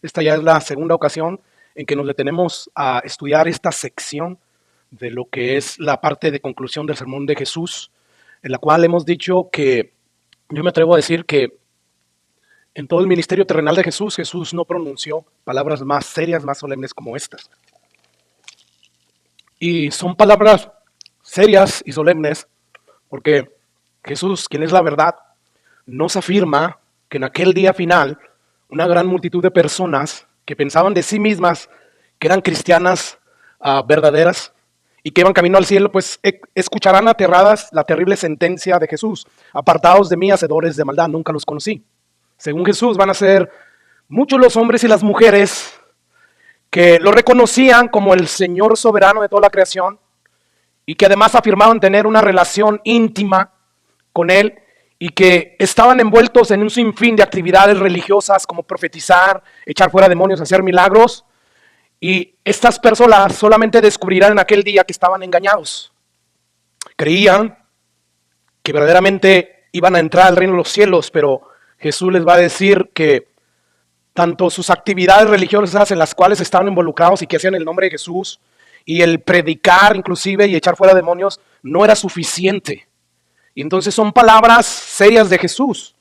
Esta ya es la segunda ocasión en que nos detenemos a estudiar esta sección de lo que es la parte de conclusión del sermón de Jesús, en la cual hemos dicho que yo me atrevo a decir que en todo el ministerio terrenal de Jesús, Jesús no pronunció palabras más serias, más solemnes como estas. Y son palabras serias y solemnes porque Jesús, quien es la verdad, nos afirma que en aquel día final una gran multitud de personas que pensaban de sí mismas que eran cristianas verdaderas y que iban camino al cielo, pues escucharán aterradas la terrible sentencia de Jesús: apartados de mí, hacedores de maldad, nunca los conocí. Según Jesús van a ser muchos los hombres y las mujeres que lo reconocían como el Señor soberano de toda la creación y que además afirmaban tener una relación íntima con Él y que estaban envueltos en un sinfín de actividades religiosas como profetizar, echar fuera demonios, hacer milagros. Y estas personas solamente descubrirán en aquel día que estaban engañados. Creían que verdaderamente iban a entrar al reino de los cielos, pero Jesús les va a decir que tanto sus actividades religiosas en las cuales estaban involucrados y que hacían el nombre de Jesús, y el predicar inclusive y echar fuera demonios, no era suficiente. Y entonces son palabras serias de Jesús.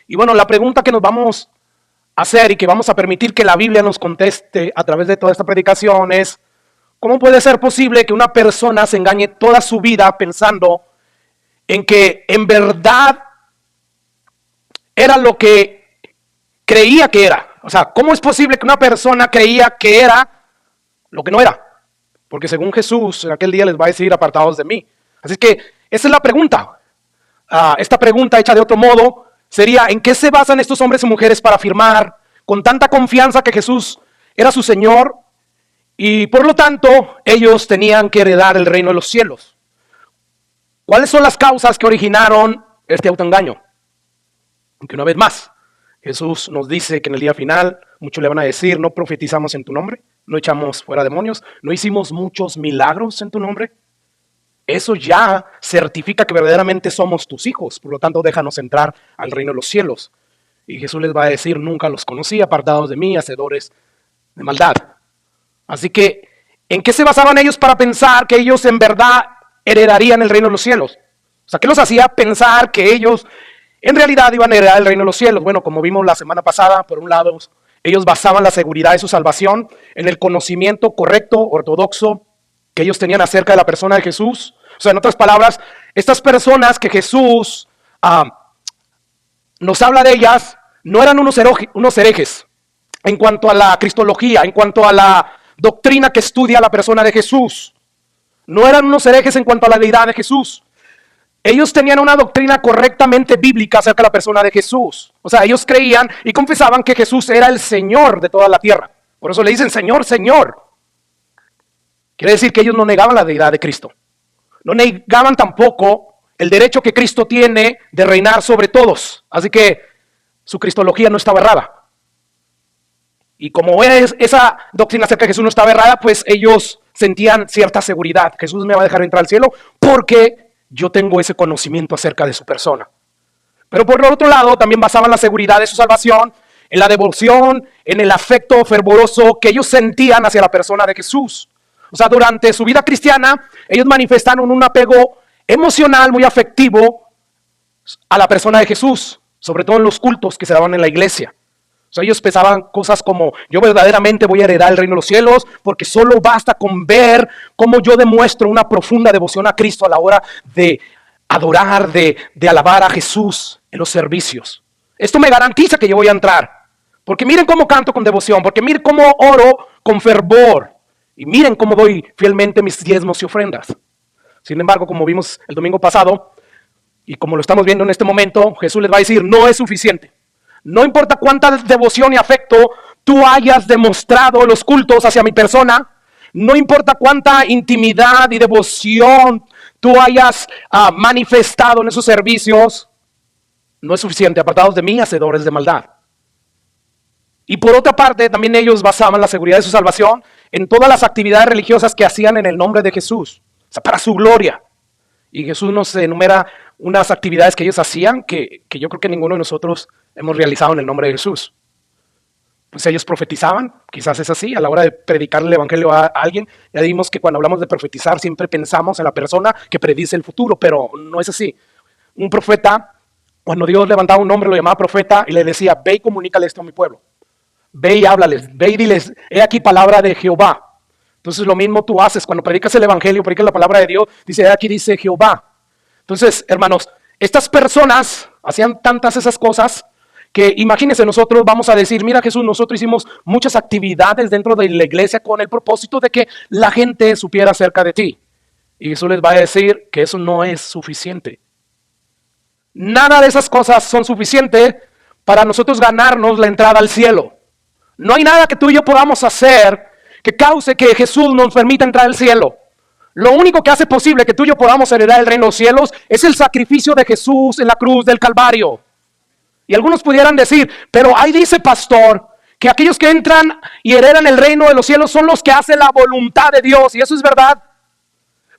Y bueno, la pregunta que nos vamos a hacer y que vamos a permitir que la Biblia nos conteste a través de toda esta predicación es: ¿cómo puede ser posible que una persona se engañe toda su vida pensando en que en verdad era lo que creía que era? O sea, ¿cómo es posible que una persona creía que era lo que no era? Porque según Jesús, en aquel día les va a decir: apartados de mí. Así que esa es la pregunta. Esta pregunta hecha de otro modo sería: ¿en qué se basan estos hombres y mujeres para afirmar con tanta confianza que Jesús era su Señor y por lo tanto ellos tenían que heredar el reino de los cielos? ¿Cuáles son las causas que originaron este autoengaño? Aunque una vez más, Jesús nos dice que en el día final muchos le van a decir: no profetizamos en tu nombre, no echamos fuera demonios, no hicimos muchos milagros en tu nombre. Eso ya certifica que verdaderamente somos tus hijos, por lo tanto déjanos entrar al reino de los cielos. Y Jesús les va a decir: nunca los conocí, apartados de mí, hacedores de maldad. Así que, ¿en qué se basaban ellos para pensar que ellos en verdad heredarían el reino de los cielos? O sea, ¿qué los hacía pensar que ellos en realidad iban a heredar el reino de los cielos? Bueno, como vimos la semana pasada, por un lado, ellos basaban la seguridad de su salvación en el conocimiento correcto, ortodoxo, que ellos tenían acerca de la persona de Jesús. O sea, en otras palabras, estas personas que Jesús nos habla de ellas, no eran unos herejes en cuanto a la cristología, en cuanto a la doctrina que estudia la persona de Jesús. No eran unos herejes en cuanto a la deidad de Jesús. Ellos tenían una doctrina correctamente bíblica acerca de la persona de Jesús. O sea, ellos creían y confesaban que Jesús era el Señor de toda la tierra. Por eso le dicen Señor, Señor. Quiere decir que ellos no negaban la deidad de Cristo. No negaban tampoco el derecho que Cristo tiene de reinar sobre todos. Así que su cristología no estaba errada. Y como esa doctrina acerca de Jesús no estaba errada, pues ellos sentían cierta seguridad. Jesús me va a dejar entrar al cielo porque yo tengo ese conocimiento acerca de su persona. Pero por el otro lado, también basaban la seguridad de su salvación en la devoción, en el afecto fervoroso que ellos sentían hacia la persona de Jesús. O sea, durante su vida cristiana, ellos manifestaron un apego emocional muy afectivo a la persona de Jesús, sobre todo en los cultos que se daban en la iglesia. O sea, ellos pensaban cosas como: yo verdaderamente voy a heredar el reino de los cielos porque solo basta con ver cómo yo demuestro una profunda devoción a Cristo a la hora de adorar, de alabar a Jesús en los servicios. Esto me garantiza que yo voy a entrar, porque miren cómo canto con devoción, porque miren cómo oro con fervor, y miren cómo doy fielmente mis diezmos y ofrendas. Sin embargo, como vimos el domingo pasado, y como lo estamos viendo en este momento, Jesús les va a decir: no es suficiente. No importa cuánta devoción y afecto tú hayas demostrado en los cultos hacia mi persona, no importa cuánta intimidad y devoción tú hayas manifestado en esos servicios, no es suficiente. Apartados de mí, hacedores de maldad. Y por otra parte, también ellos basaban la seguridad de su salvación en todas las actividades religiosas que hacían en el nombre de Jesús, o sea, para su gloria. Y Jesús nos enumera unas actividades que ellos hacían que yo creo que ninguno de nosotros hemos realizado en el nombre de Jesús. Pues ellos profetizaban, quizás es así, a la hora de predicar el evangelio a alguien. Ya dimos que cuando hablamos de profetizar siempre pensamos en la persona que predice el futuro, pero no es así. Un profeta, cuando Dios levantaba un hombre, lo llamaba profeta y le decía, ve y comunícale esto a mi pueblo. Ve y háblales, ve y diles, he aquí palabra de Jehová. Entonces lo mismo tú haces cuando predicas el evangelio, predicas la palabra de Dios, dice, aquí dice Jehová. Entonces, hermanos, estas personas hacían tantas esas cosas que imagínense, nosotros vamos a decir, mira Jesús, nosotros hicimos muchas actividades dentro de la iglesia con el propósito de que la gente supiera acerca de ti. Y Jesús les va a decir que eso no es suficiente. Nada de esas cosas son suficientes para nosotros ganarnos la entrada al cielo. No hay nada que tú y yo podamos hacer que cause que Jesús nos permita entrar al cielo. Lo único que hace posible que tú y yo podamos heredar el reino de los cielos es el sacrificio de Jesús en la cruz del Calvario. Y algunos pudieran decir, pero ahí dice, pastor, que aquellos que entran y heredan el reino de los cielos son los que hacen la voluntad de Dios. Y eso es verdad.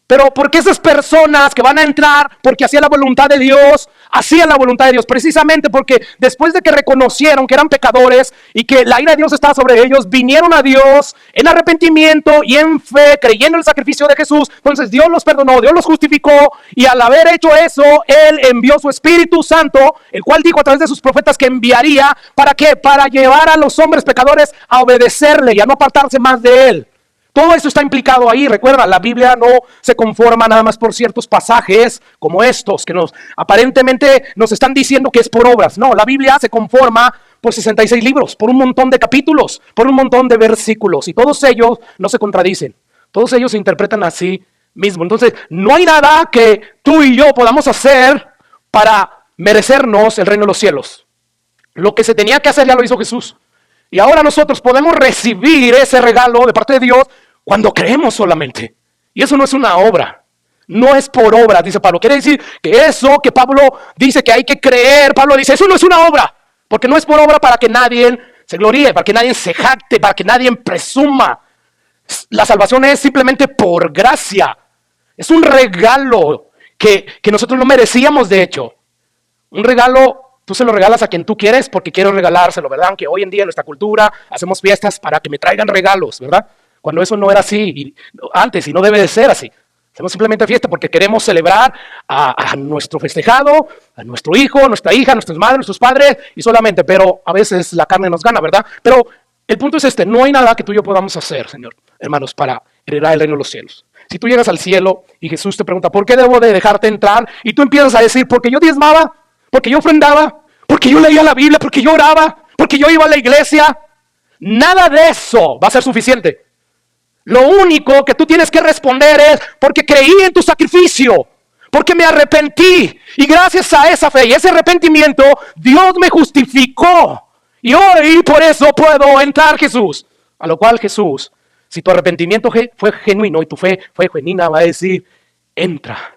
Pero ¿por qué esas personas que van a entrar porque hacían la voluntad de Dios, hacían la voluntad de Dios? Precisamente porque después de que reconocieron que eran pecadores y que la ira de Dios estaba sobre ellos, vinieron a Dios en arrepentimiento y en fe, creyendo en el sacrificio de Jesús. Entonces Dios los perdonó, Dios los justificó, y al haber hecho eso, Él envió su Espíritu Santo, el cual dijo a través de sus profetas que enviaría, ¿para qué? Para llevar a los hombres pecadores a obedecerle y a no apartarse más de Él. Todo eso está implicado ahí. Recuerda, la Biblia no se conforma nada más por ciertos pasajes como estos que aparentemente nos están diciendo que es por obras. No, la Biblia se conforma por 66 libros, por un montón de capítulos, por un montón de versículos, y todos ellos no se contradicen. Todos ellos se interpretan así mismo. Entonces, no hay nada que tú y yo podamos hacer para merecernos el reino de los cielos. Lo que se tenía que hacer ya lo hizo Jesús. Y ahora nosotros podemos recibir ese regalo de parte de Dios cuando creemos solamente. Y eso no es una obra. No es por obra, dice Pablo. Quiere decir que eso que Pablo dice que hay que creer, Pablo dice, eso no es una obra. Porque no es por obra para que nadie se gloríe, para que nadie se jacte, para que nadie presuma. La salvación es simplemente por gracia. Es un regalo que nosotros no merecíamos, de hecho. Un regalo. Tú se lo regalas a quien tú quieres porque quieres regalárselo, ¿verdad? Aunque hoy en día en nuestra cultura hacemos fiestas para que me traigan regalos, ¿verdad? Cuando eso no era así antes y no debe de ser así. Hacemos simplemente fiesta porque queremos celebrar a nuestro festejado, a nuestro hijo, a nuestra hija, a nuestras madres, a nuestros padres y solamente, pero a veces la carne nos gana, ¿verdad? Pero el punto es este, no hay nada que tú y yo podamos hacer, Señor, hermanos, para heredar el reino de los cielos. Si tú llegas al cielo y Jesús te pregunta, ¿por qué debo de dejarte entrar? Y tú empiezas a decir, porque yo diezmaba, porque yo ofrendaba, porque yo leía la Biblia, porque yo oraba, porque yo iba a la iglesia. Nada de eso va a ser suficiente. Lo único que tú tienes que responder es porque creí en tu sacrificio, porque me arrepentí. Y gracias a esa fe y ese arrepentimiento, Dios me justificó. Y hoy por eso puedo entrar, Jesús. A lo cual Jesús, si tu arrepentimiento fue genuino y tu fe fue genuina, va a decir, entra.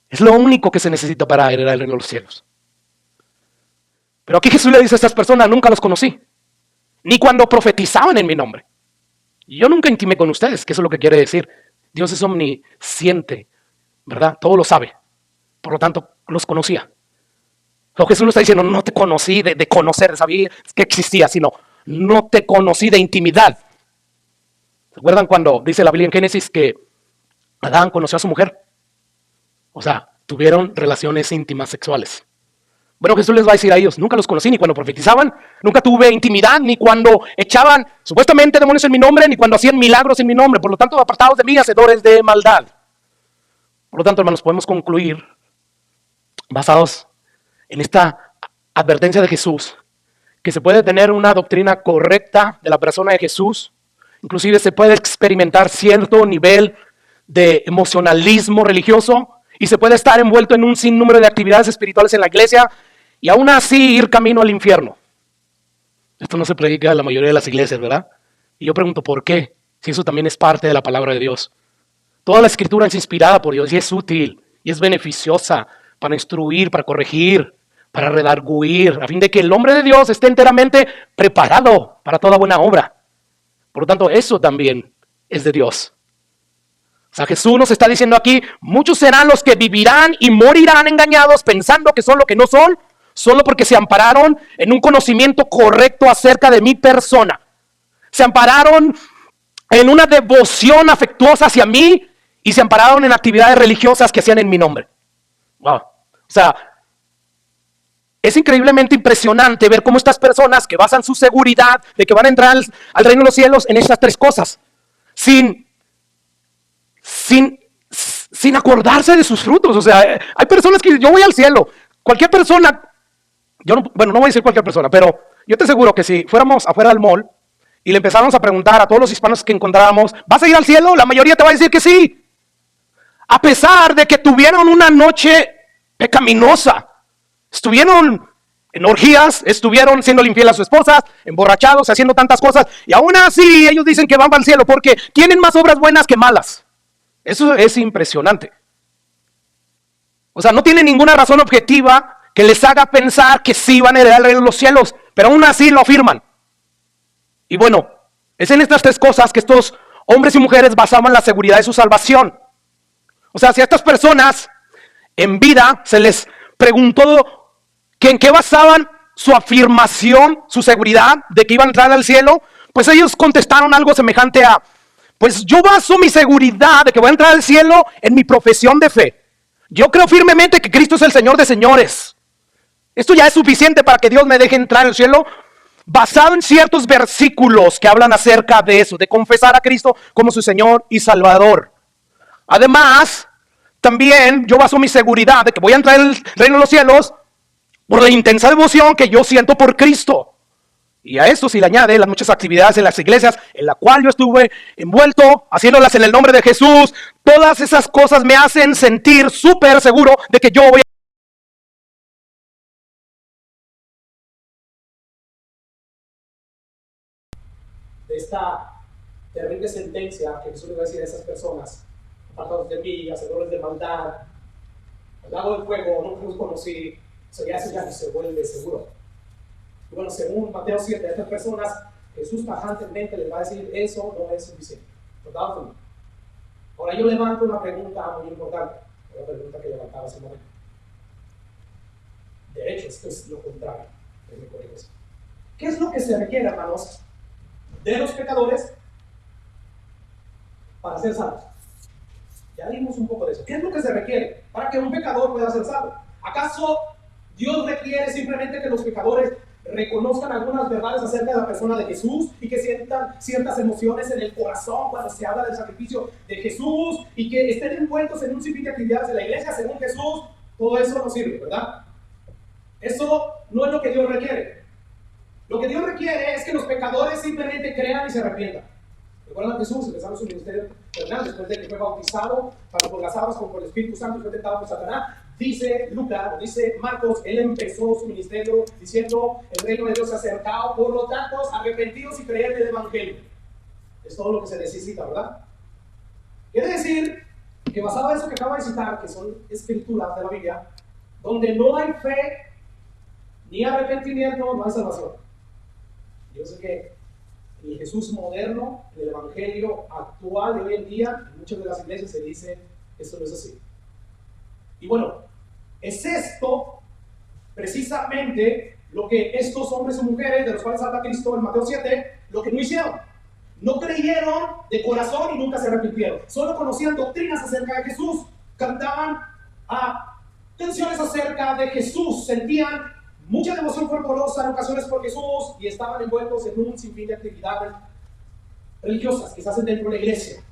Es lo único que se necesita para heredar el reino de los cielos. Pero aquí Jesús le dice a estas personas, nunca los conocí, ni cuando profetizaban en mi nombre. Y yo nunca intimé con ustedes, que eso es lo que quiere decir. Dios es omnisciente, ¿verdad? Todo lo sabe. Por lo tanto, los conocía. Lo Jesús no está diciendo, no te conocí de conocer, de saber que existía, sino no te conocí de intimidad. ¿Se acuerdan cuando dice la Biblia en Génesis que Adán conoció a su mujer? O sea, tuvieron relaciones íntimas sexuales. Bueno, Jesús les va a decir a ellos, nunca los conocí, ni cuando profetizaban, nunca tuve intimidad, ni cuando echaban supuestamente demonios en mi nombre, ni cuando hacían milagros en mi nombre. Por lo tanto, apartados de mí, hacedores de maldad. Por lo tanto, hermanos, podemos concluir, basados en esta advertencia de Jesús, que se puede tener una doctrina correcta de la persona de Jesús. Inclusive se puede experimentar cierto nivel de emocionalismo religioso, y se puede estar envuelto en un sinnúmero de actividades espirituales en la iglesia y aún así ir camino al infierno. Esto no se predica en la mayoría de las iglesias, ¿verdad? Y yo pregunto, ¿por qué? Si eso también es parte de la palabra de Dios. Toda la escritura es inspirada por Dios y es útil y es beneficiosa para instruir, para corregir, para redarguir, a fin de que el hombre de Dios esté enteramente preparado para toda buena obra. Por lo tanto, eso también es de Dios. O sea, Jesús nos está diciendo aquí, muchos serán los que vivirán y morirán engañados pensando que son lo que no son, solo porque se ampararon en un conocimiento correcto acerca de mi persona. Se ampararon en una devoción afectuosa hacia mí y se ampararon en actividades religiosas que hacían en mi nombre. Wow. O sea, es increíblemente impresionante ver cómo estas personas que basan su seguridad de que van a entrar al reino de los cielos en estas tres cosas, sin acordarse de sus frutos. O sea, hay personas que yo voy al cielo. Cualquier persona, no voy a decir cualquier persona, pero yo te aseguro que si fuéramos afuera del mall y le empezáramos a preguntar a todos los hispanos que encontráramos, ¿vas a ir al cielo? La mayoría te va a decir que sí. A pesar de que tuvieron una noche pecaminosa, estuvieron en orgías, estuvieron siendo infiel a su esposa, emborrachados, haciendo tantas cosas, y aún así ellos dicen que van al cielo porque tienen más obras buenas que malas. Eso es impresionante. O sea, no tienen ninguna razón objetiva que les haga pensar que sí van a heredar el reino de los cielos, pero aún así lo afirman. Y bueno, es en estas tres cosas que estos hombres y mujeres basaban la seguridad de su salvación. O sea, si a estas personas en vida se les preguntó que en qué basaban su afirmación, su seguridad de que iban a entrar al cielo, pues ellos contestaron algo semejante a: pues yo baso mi seguridad de que voy a entrar al cielo en mi profesión de fe. Yo creo firmemente que Cristo es el Señor de señores. Esto ya es suficiente para que Dios me deje entrar al cielo, basado en ciertos versículos que hablan acerca de eso, de confesar a Cristo como su Señor y Salvador. Además, también yo baso mi seguridad de que voy a entrar al reino de los cielos por la intensa devoción que yo siento por Cristo. Y a esto se le añade las muchas actividades en las iglesias en la cual yo estuve envuelto, haciéndolas en el nombre de Jesús. Todas esas cosas me hacen sentir súper seguro de que yo voy de esta terrible sentencia que Jesús le va a decir a esas personas: apartados de mí, hacedores de maldad, al lago del fuego, nunca los conocí. Eso ya ni se vuelve seguro. Y bueno, según Mateo 7, a estas personas Jesús tajantemente les va a decir: eso no es suficiente. ¿Verdad? Ahora yo levanto una pregunta muy importante, una pregunta que levantaba hace un momento. De hecho, esto es lo contrario. ¿Qué es lo que se requiere, hermanos, de los pecadores para ser salvos? Ya vimos un poco de eso. ¿Qué es lo que se requiere para que un pecador pueda ser salvo? ¿Acaso Dios requiere simplemente que los pecadores reconozcan algunas verdades acerca de la persona de Jesús y que sientan ciertas emociones en el corazón cuando se habla del sacrificio de Jesús y que estén envueltos en un sinfín de actividades de la iglesia según Jesús? Todo eso no sirve, ¿verdad? Eso no es lo que Dios requiere. Lo que Dios requiere es que los pecadores simplemente crean y se arrepientan. ¿Recuerdan a Jesús empezando su ministerio terrenal después de que fue bautizado tanto por las aguas como por el Espíritu Santo y fue tentado por Satanás? Dice Lucas, dice Marcos, él empezó su ministerio diciendo: el reino de Dios se ha acercado, por lo tanto, arrepentidos y creed en el Evangelio. Es todo lo que se necesita, ¿verdad? Quiere decir que basado en eso que acabo de citar, que son escrituras de la Biblia, donde no hay fe ni arrepentimiento, no hay salvación. Yo sé que en el Jesús moderno, en el Evangelio actual de hoy en día, en muchas de las iglesias se dice: esto no es así. Y bueno, es esto precisamente lo que estos hombres y mujeres de los cuales habla Cristo en Mateo 7, lo que no hicieron. No creyeron de corazón y nunca se arrepintieron. Solo conocían doctrinas acerca de Jesús, cantaban canciones acerca de Jesús, sentían mucha devoción fervorosa en ocasiones por Jesús y estaban envueltos en un sinfín de actividades religiosas que se hacen dentro de la iglesia.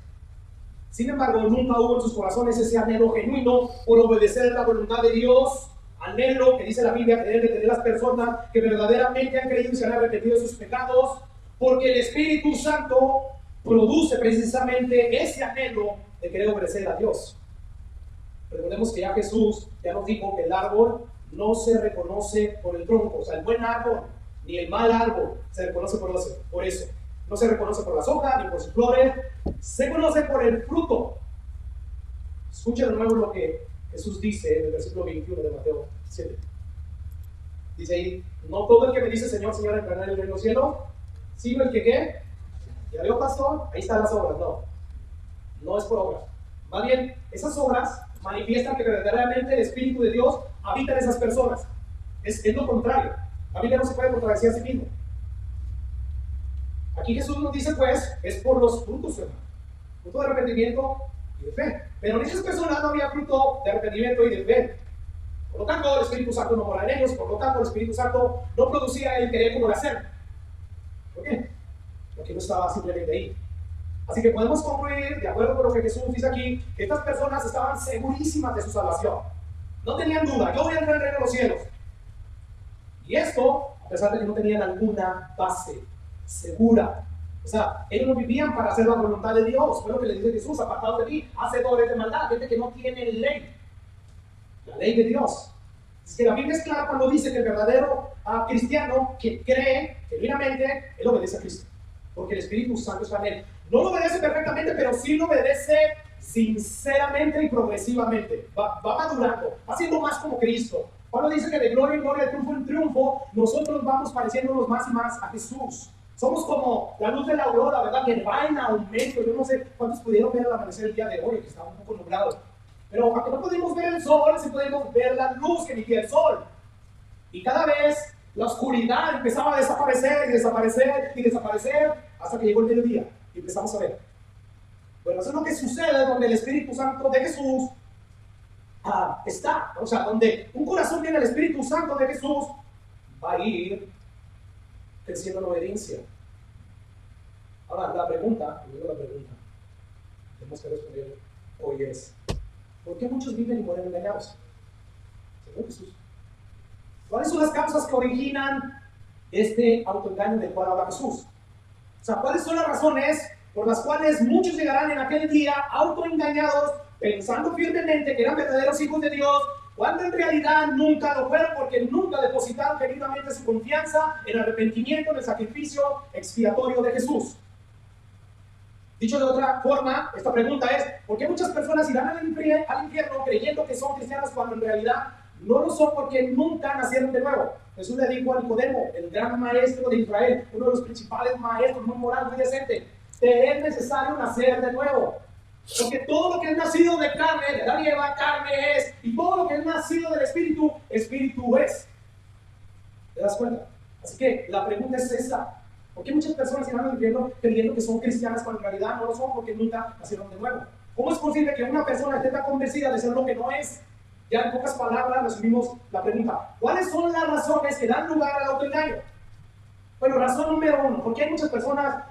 Sin embargo, nunca hubo en sus corazones ese anhelo genuino por obedecer la voluntad de Dios, anhelo que dice la Biblia que deben de tener las personas que verdaderamente han creído y se han arrepentido de sus pecados, porque el Espíritu Santo produce precisamente ese anhelo de querer obedecer a Dios. Recordemos que ya Jesús ya nos dijo que el árbol no se reconoce por el tronco, o sea, el buen árbol ni el mal árbol se reconoce por eso. No se reconoce por las hojas ni por sus flores, se conoce por el fruto. Escuchen de nuevo lo que Jesús dice en el versículo 21 de Mateo 7. Dice ahí: no todo el que me dice Señor, Señor entrará en el reino de los cielos, sino el que ¿qué? ¿Ya vio, pastor? Ahí están las obras. No es por obras. Más bien, esas obras manifiestan que verdaderamente el Espíritu de Dios habita en esas personas. Es lo contrario. La Biblia no se puede contradecir a sí mismo. Aquí Jesús nos dice, pues, es por los frutos, hermano. Fruto de arrepentimiento y de fe. Pero en esas personas no había fruto de arrepentimiento y de fe. Por lo tanto, el Espíritu Santo no moraba en ellos. Por lo tanto, el Espíritu Santo no producía el querer como el hacer. ¿Por qué? Porque no estaba simplemente ahí. Así que podemos concluir, de acuerdo con lo que Jesús dice aquí, que estas personas estaban segurísimas de su salvación. No tenían duda, yo voy a entrar en el reino de los cielos. Y esto, a pesar de que no tenían alguna base segura. O sea, ellos no vivían para hacer la voluntad de Dios. Fue lo que le dice Jesús: apartados de mí, hacedores de maldad, gente que no tiene ley, la ley de Dios. Es que la Biblia es clara cuando dice que el verdadero cristiano que cree genuinamente, él obedece a Cristo, porque el Espíritu Santo está en él. No lo obedece perfectamente, pero sí lo obedece sinceramente y progresivamente. Va madurando, va siendo más como Cristo. Pablo dice que de gloria en gloria, de triunfo en triunfo, nosotros vamos pareciéndonos más y más a Jesús. Somos como la luz de la aurora, ¿verdad? Que va en aumento. Yo no sé cuántos pudieron ver el amanecer el día de hoy, que estaba un poco nublado. Pero aunque no pudimos ver el sol, sí podemos ver la luz que emitía el sol. Y cada vez la oscuridad empezaba a desaparecer y desaparecer y desaparecer hasta que llegó el mediodía y empezamos a ver. Bueno, eso es lo que sucede donde el Espíritu Santo de Jesús está. O sea, donde un corazón tiene el Espíritu Santo de Jesús, va a ir creciendo en obediencia. Ahora, la pregunta tenemos que responder hoy es: ¿por qué muchos viven y mueren engañados? Según Jesús. ¿Cuáles son las causas que originan este autoengaño del cual habla Jesús? O sea, ¿cuáles son las razones por las cuales muchos llegarán en aquel día autoengañados, pensando firmemente que eran verdaderos hijos de Dios, cuando en realidad nunca lo fueron, porque nunca depositaron genuinamente su confianza en arrepentimiento, en el sacrificio expiatorio de Jesús? Dicho de otra forma, esta pregunta es: ¿por qué muchas personas irán al infierno creyendo que son cristianos cuando en realidad no lo son, porque nunca nacieron de nuevo? Jesús le dijo a Nicodemo, el gran maestro de Israel, uno de los principales maestros, muy moral, muy decente: te es necesario nacer de nuevo. Porque todo lo que es nacido de carne, de la Eva, carne es. Y todo lo que es nacido del Espíritu, Espíritu es. ¿Te das cuenta? Así que la pregunta es esa: ¿por qué muchas personas se van viviendo creyendo que son cristianas cuando en realidad no lo son, porque nunca nacieron de nuevo? ¿Cómo es posible que una persona esté tan convencida de ser lo que no es? Ya en pocas palabras resumimos la pregunta: ¿cuáles son las razones que dan lugar al autoengaño? Bueno, razón número uno: ¿por qué hay muchas personas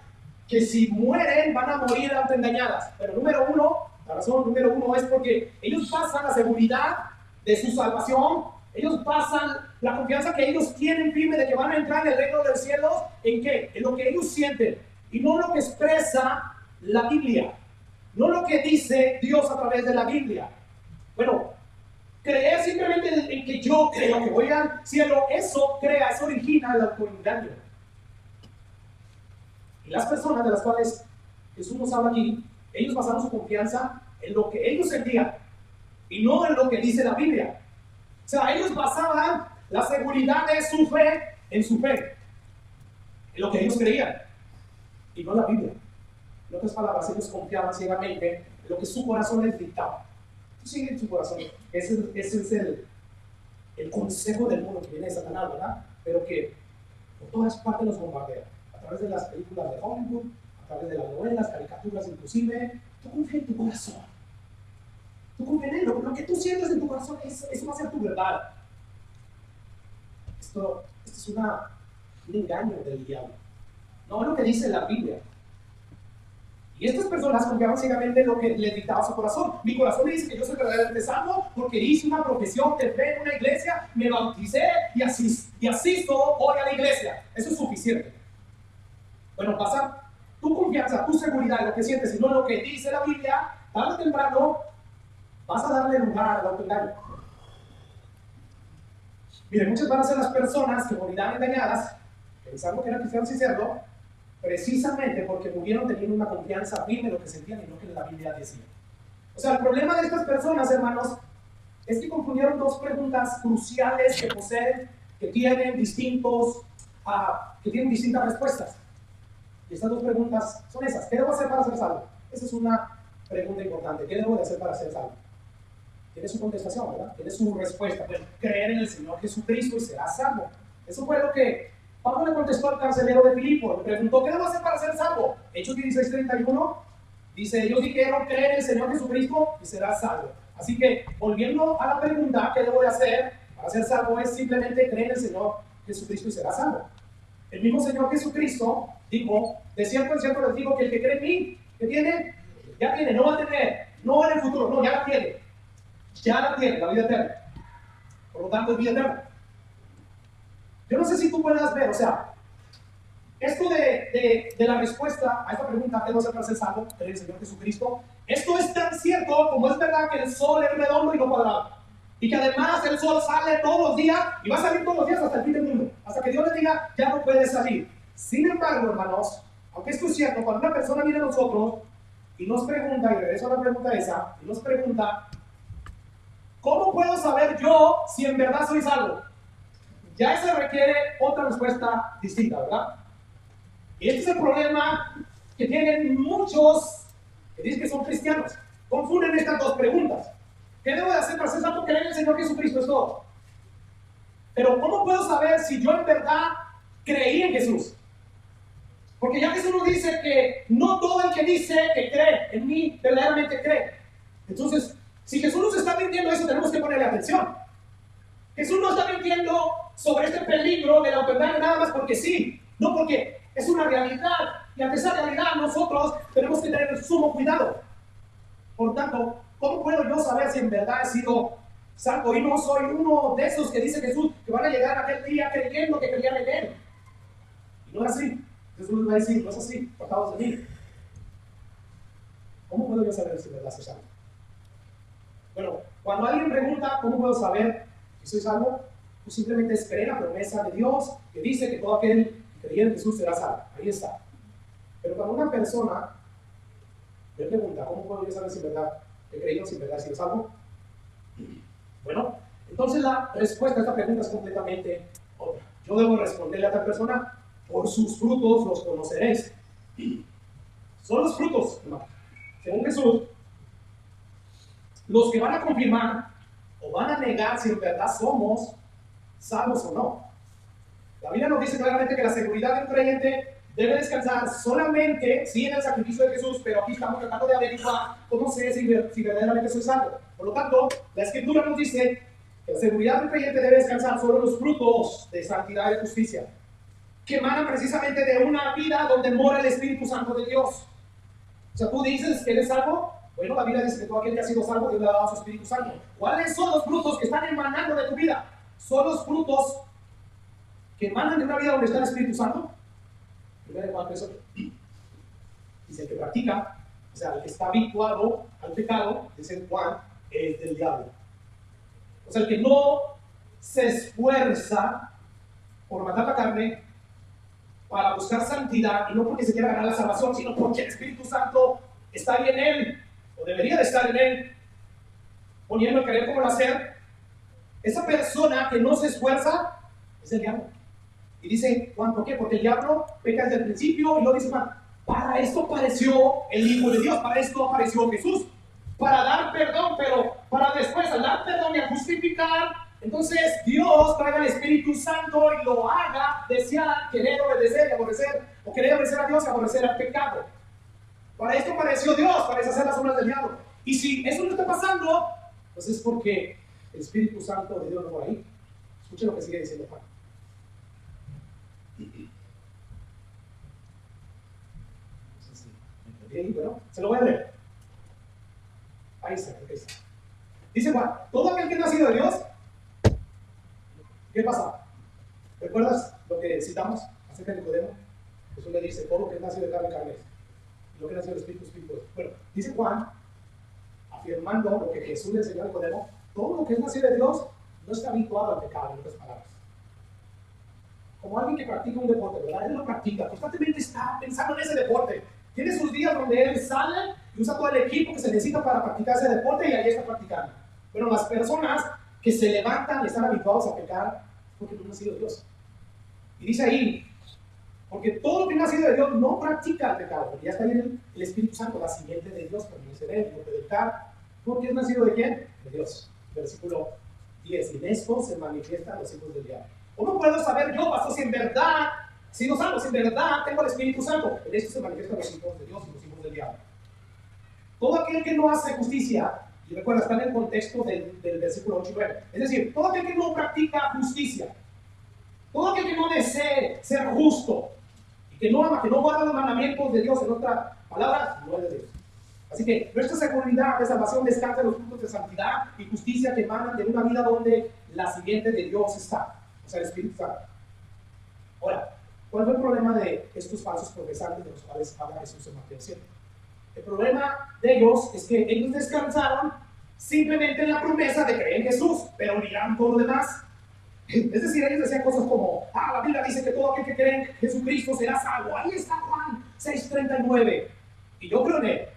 que si mueren van a morir autoengañadas? Pero la razón número uno es porque ellos pasan la seguridad de su salvación, ellos pasan la confianza que ellos tienen firme de que van a entrar en el reino de los cielos. ¿En qué? En lo que ellos sienten, y no lo que expresa la Biblia, no lo que dice Dios a través de la Biblia. Bueno, creer simplemente en que yo creo que voy al cielo, eso origina el autoengaño. Y las personas de las cuales Jesús nos habla aquí, ellos basaron su confianza en lo que ellos sentían y no en lo que dice la Biblia. O sea, ellos basaban la seguridad de su fe en su fe, en lo que ellos creían, y no en la Biblia. En otras palabras, ellos confiaban ciegamente en lo que su corazón les dictaba. Tú sigue en su corazón. Ese es el consejo del mundo que viene de Satanás, ¿verdad? Pero que por todas partes nos bombardea. A través de las películas de Hollywood, a través de las novelas, caricaturas inclusive. Tú confía en tu corazón. Tú confía en él. Lo que tú sientes en tu corazón, eso va a ser tu verdad. Esto es un engaño del diablo. No es lo que dice la Biblia. Y estas personas confiaban ciegamente en lo que les dictaba su corazón. Mi corazón me dice que yo soy verdaderamente salvo porque hice una profesión de fe en una iglesia, me bauticé y asisto hoy a la iglesia. Eso es suficiente. Bueno, pasa tu confianza, tu seguridad en lo que sientes y no en lo que dice la Biblia. Tarde o temprano vas a darle lugar al autoengaño. Miren, muchas van a ser las personas que morirán engañadas, pensando que eran cristianos sin serlo, precisamente porque murieron teniendo una confianza firme en lo que sentían y no que la Biblia decía. O sea, el problema de estas personas, hermanos, es que confundieron dos preguntas cruciales que poseen, que tienen distintas respuestas. Y estas dos preguntas son esas: ¿qué debo hacer para ser salvo? Esa es una pregunta importante. ¿Qué debo de hacer para ser salvo? tiene su contestación, ¿verdad? Tiene su respuesta. Bueno, creer en el Señor Jesucristo y serás salvo. Eso fue lo que Pablo le contestó al carcelero de Filipo. Le preguntó, ¿qué debo hacer para ser salvo? Hechos 16:31 dice, ellos dijeron, creer en el Señor Jesucristo y serás salvo. Así que, volviendo a la pregunta, ¿qué debo de hacer para ser salvo? Es simplemente creer en el Señor Jesucristo y serás salvo. El mismo Señor Jesucristo dijo, de cierto en cierto les digo que el que cree en mí, ¿qué tiene? Ya tiene, no va a tener, no en el futuro, no, ya la tiene. Ya la tiene, la vida eterna. Por lo tanto, es vida eterna. Yo no sé si tú puedas ver, o sea, esto de la respuesta a esta pregunta, ¿qué debo hacer para ser salvo? Creer en el Señor Jesucristo. Esto es tan cierto como es verdad que el sol es redondo y no cuadrado. Y que además el sol sale todos los días y va a salir todos los días hasta el fin del mundo. Hasta que Dios le diga, ya no puede salir. Sin embargo, hermanos, aunque esto es cierto, cuando una persona viene a nosotros y nos pregunta, y regreso a la pregunta esa, y nos pregunta, ¿cómo puedo saber yo si en verdad soy salvo? Ya eso requiere otra respuesta distinta, ¿verdad? Y este es el problema que tienen muchos que dicen que son cristianos. Confunden estas dos preguntas. ¿Qué debo de hacer para ser salvo? Creer en el Señor Jesucristo es todo. Pero ¿cómo puedo saber si yo en verdad creí en Jesús? Porque ya Jesús nos dice que no todo el que dice que cree en mí verdaderamente cree. Entonces, si Jesús nos está mintiendo eso, tenemos que ponerle atención. Jesús no está mintiendo sobre este peligro de la autoengaño nada más porque sí, no porque es una realidad. Y ante esa realidad nosotros tenemos que tener sumo cuidado. Por tanto, ¿cómo puedo yo saber si en verdad he sido salvo? Y no soy uno de esos que dice Jesús que van a llegar aquel día creyendo que creían en Él. Y no es así. Jesús les va a decir, no es así, apartados de mí. ¿Cómo puedo yo saber si en verdad soy salvo? Bueno, cuando alguien pregunta, ¿cómo puedo saber si soy salvo? Pues simplemente es creer la promesa de Dios que dice que todo aquel que creyera en Jesús será salvo. Ahí está. Pero cuando una persona me pregunta, ¿cómo puedo yo saber si en verdad he creído, si en verdad he sido salvo? Bueno, entonces la respuesta a esta pregunta es completamente otra. Yo debo responderle a esta persona, por sus frutos los conoceréis. Son los frutos, hermano. Según Jesús, los que van a confirmar o van a negar si en verdad somos salvos o no. La Biblia nos dice claramente que la seguridad de un creyente debe descansar solamente en el sacrificio de Jesús, pero aquí estamos tratando de averiguar cómo sé si verdaderamente soy salvo. Por lo tanto, la Escritura nos dice que la seguridad de un creyente debe descansar solo en los frutos de santidad y de justicia, que emanan precisamente de una vida donde mora el Espíritu Santo de Dios. O sea, tú dices que eres salvo. Bueno, la Biblia dice que todo aquel que ha sido salvo, Dios le ha dado a su Espíritu Santo. ¿Cuáles son los frutos que están emanando de tu vida? Son los frutos que emanan de una vida donde está el Espíritu Santo. 1 Juan 3:8. Dice el que practica, o sea, el que está habituado al pecado, dice Juan, es del diablo. O sea, el que no se esfuerza por matar la carne para buscar santidad, y no porque se quiera ganar la salvación, sino porque el Espíritu Santo está ahí en él, o debería de estar en él, poniendo el querer como el hacer. Esa persona que no se esfuerza es el diablo. Y dice Juan, ¿por qué? Porque el diablo peca desde el principio, y luego dice Juan, para esto apareció el Hijo de Dios, para esto apareció Jesús, para dar perdón, pero para después al dar perdón y a justificar, entonces Dios traiga el Espíritu Santo y lo haga desear, querer obedecer y aborrecer, o querer obedecer a Dios y aborrecer al pecado. Para esto apareció Dios, para deshacer las obras del diablo. Y si eso no está pasando, pues es porque el Espíritu Santo de Dios no por ahí. Escuchen lo que sigue diciendo Juan. Bueno, se lo voy a leer. Ahí está. Dice Juan, todo aquel que ha nacido de Dios, ¿qué pasa? ¿Recuerdas lo que citamos acerca de Nicodemo? Jesús le dice, todo lo que es nacido de carne, carne es. Y lo que es nacido de espíritu, espíritu es. Bueno, dice Juan, afirmando lo que Jesús le enseñó a Nicodemo, todo lo que es nacido de Dios no está habituado al pecado, en otras palabras. Como alguien que practica un deporte, ¿verdad? Él lo practica, constantemente está pensando en ese deporte. Tiene sus días donde él sale y usa todo el equipo que se necesita para practicar ese deporte y ahí está practicando. Pero las personas que se levantan y están habituados a pecar porque no han nacido de Dios. Y dice ahí, porque todo lo que ha nacido de Dios no practica el pecado, porque ya está ahí el Espíritu Santo, la simiente de Dios permanece en él, no puede pecar, Porque es nacido ¿de quién? De Dios. Versículo 10. Y en esto se manifiestan los hijos del diablo. ¿Cómo puedo saber yo, pastor, si en verdad, si no salvo, si en verdad tengo el Espíritu Santo? En esto se manifiestan los hijos de Dios y los hijos del diablo. Todo aquel que no hace justicia, y recuerda, está en el contexto del versículo 8 y 9. Es decir, todo aquel que no practica justicia, todo aquel que no desee ser justo, y que no ama, que no guarda los mandamientos de Dios, en otras palabras, no es de Dios. Así que nuestra seguridad de salvación descansa en los frutos de santidad y justicia que emanan de una vida donde la siguiente de Dios está, o sea, el Espíritu Santo. Ahora, ¿cuál fue el problema de estos falsos profesantes de los cuales habla Jesús en Mateo 7? El problema de ellos es que ellos descansaron simplemente en la promesa de creer en Jesús, pero olvidaron todo lo demás. Es decir, ellos decían cosas como, la Biblia dice que todo aquel que cree en Jesucristo será salvo. Ahí está Juan 6:39. Y yo creo en Él.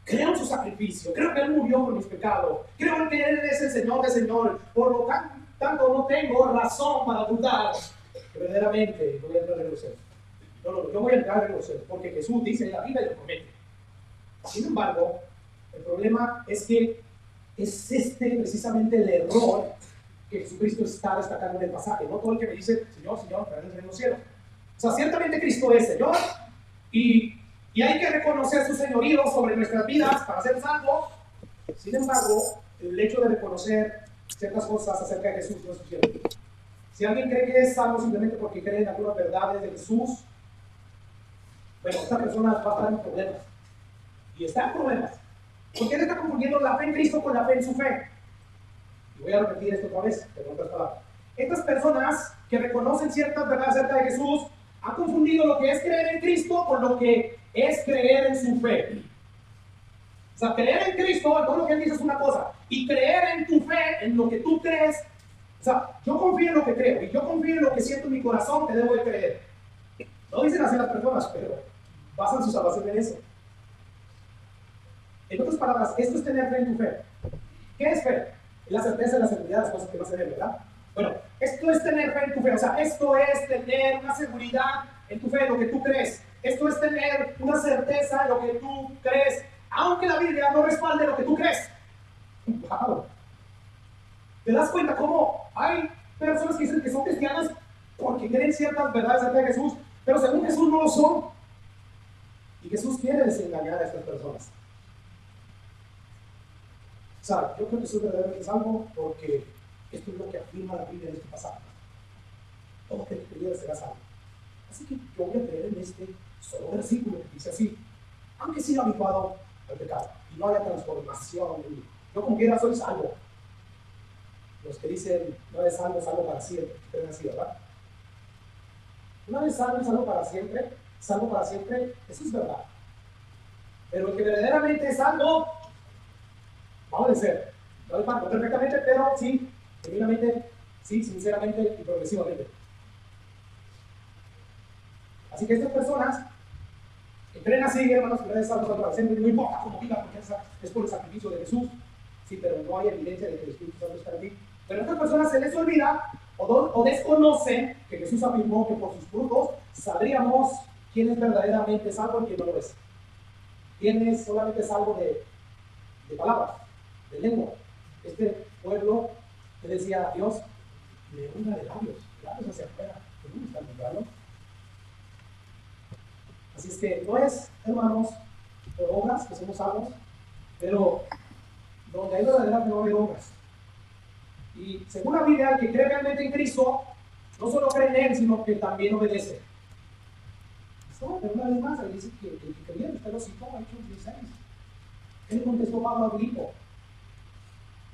Creo en su sacrificio. Creo que Él murió por mis pecados. Creo en que Él es el Señor de Señor. Por lo tanto, no tengo razón para dudar que verdaderamente voy a entrar en los cielos. No, yo voy a entrar en los cielos porque Jesús dice en la Biblia y lo promete. Sin embargo, el problema es que es precisamente el error que Jesucristo está destacando en el pasaje. No todo el que me dice, Señor, Señor, en los cielos. O sea, ciertamente Cristo es Señor y hay que reconocer su señorío sobre nuestras vidas para ser salvos. Sin embargo, el hecho de reconocer ciertas cosas acerca de Jesús no es suficiente. Si alguien cree que es salvo simplemente porque cree en algunas verdades de Jesús, bueno, esta persona va a estar en problemas. Y está en problemas. Porque él está confundiendo la fe en Cristo con la fe en su fe. Y voy a repetir esto otra vez, pero en otras palabras. Estas personas que reconocen ciertas verdades acerca de Jesús han confundido lo que es creer en Cristo con lo que es creer en su fe. O sea, creer en Cristo, todo lo que él dice es una cosa. Y creer en tu fe, en lo que tú crees. O sea, yo confío en lo que creo y yo confío en lo que siento en mi corazón que debo de creer. No dicen así las personas, pero basan su salvación en eso. En otras palabras, esto es tener fe en tu fe. ¿Qué es fe? Es la certeza y la seguridad de las cosas que no se ven, ¿verdad? Bueno, esto es tener fe en tu fe. O sea, esto es tener una seguridad en tu fe, en lo que tú crees. Esto es tener una certeza en lo que tú crees, aunque la Biblia no respalde lo que tú crees. ¡Wow! ¿Te das cuenta cómo hay personas que dicen que son cristianas porque creen ciertas verdades acerca de Jesús, pero según Jesús no lo son? Y Jesús quiere desengañar a estas personas. O sea, yo creo que soy verdaderamente salvo porque esto es lo que afirma la Biblia en este pasaje. Todo aquel que creyere será salvo. Así que yo voy a creer en este solo versículo que dice así, aunque siga habituado al pecado y no haya transformación en mí. Yo como quiera soy salvo. Los que dicen, no eres salvo, salvo para siempre, creen así, ¿verdad? Una vez salvo para siempre, eso es verdad. Pero el que verdaderamente es salvo, va a obedecer. No perfectamente, pero sí, genuinamente, sí, sinceramente y progresivamente. Así que estas personas que creen así, hermanos, que no es salvo para siempre, no importa cómo vivan, porque es por el sacrificio de Jesús. Sí, pero no hay evidencia de que el Espíritu Santo está en ti. Pero a estas personas se les olvida o desconocen que Jesús afirmó que por sus frutos sabríamos quién es verdaderamente salvo y quién no lo es. Quién es solamente salvo de palabras, de lengua. Este pueblo que decía a Dios, le honra de labios hacia afuera, que no está nombrando. Así es que no es, hermanos, por obras que somos salvos, pero donde hay verdaderamente no hay obras. Y según la Biblia, el que cree realmente en Cristo, no solo cree en Él, sino que también obedece. Pero una vez más, él dice que el que creía, usted lo citó, Hechos 16. Él contestó Pablo a Filipo.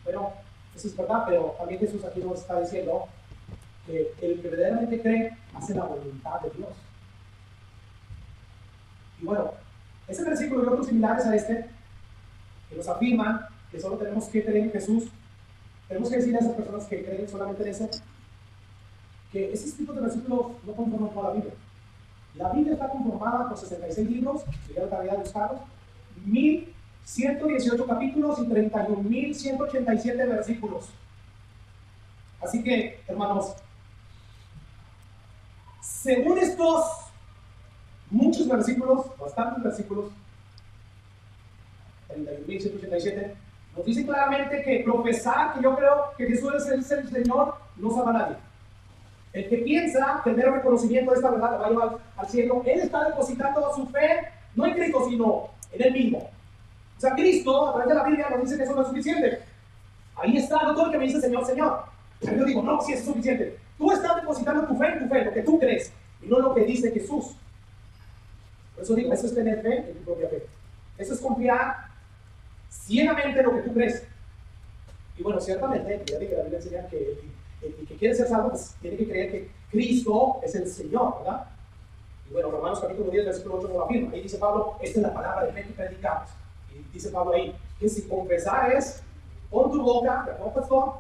Bueno, eso es verdad, pero también Jesús aquí nos está diciendo que el que verdaderamente cree hace la voluntad de Dios. Y bueno, ese versículo y otros similares a este, que nos afirman que solo tenemos que creer en Jesús, tenemos que decir a esas personas que creen solamente en eso, que ese tipo de versículos no conforman toda la Biblia. La Biblia está conformada por 66 libros, de la calidad de buscados, 1118 capítulos y 31.187 versículos. Así que, hermanos, según estos muchos versículos, bastantes versículos, 31.187, Nos dice claramente que profesar que yo creo que Jesús es el Señor no salva a nadie. El que piensa que el mero reconocimiento de esta verdad le va a llevar al cielo, él está depositando su fe no en Cristo, sino en él mismo. O sea, Cristo, a través de la Biblia, nos dice que eso no es suficiente. Ahí está, no todo el que me dice Señor, Señor. Pero yo digo, no, sí, eso es suficiente. Tú estás depositando tu fe en lo que tú crees, y no lo que dice Jesús. Por eso digo, eso es tener fe en tu propia fe. Eso es confiar ciegamente en lo que tú crees. Y bueno, ciertamente, ya dije, la Biblia enseña que el que quiere ser salvo, pues tiene que creer que Cristo es el Señor, ¿verdad? Y bueno, Romanos capítulo 10, versículo 8 lo afirma. Ahí dice Pablo, esta es la palabra de fe que predicamos. Y dice Pablo ahí, que si confesares con tu boca, ¿verdad, pastor?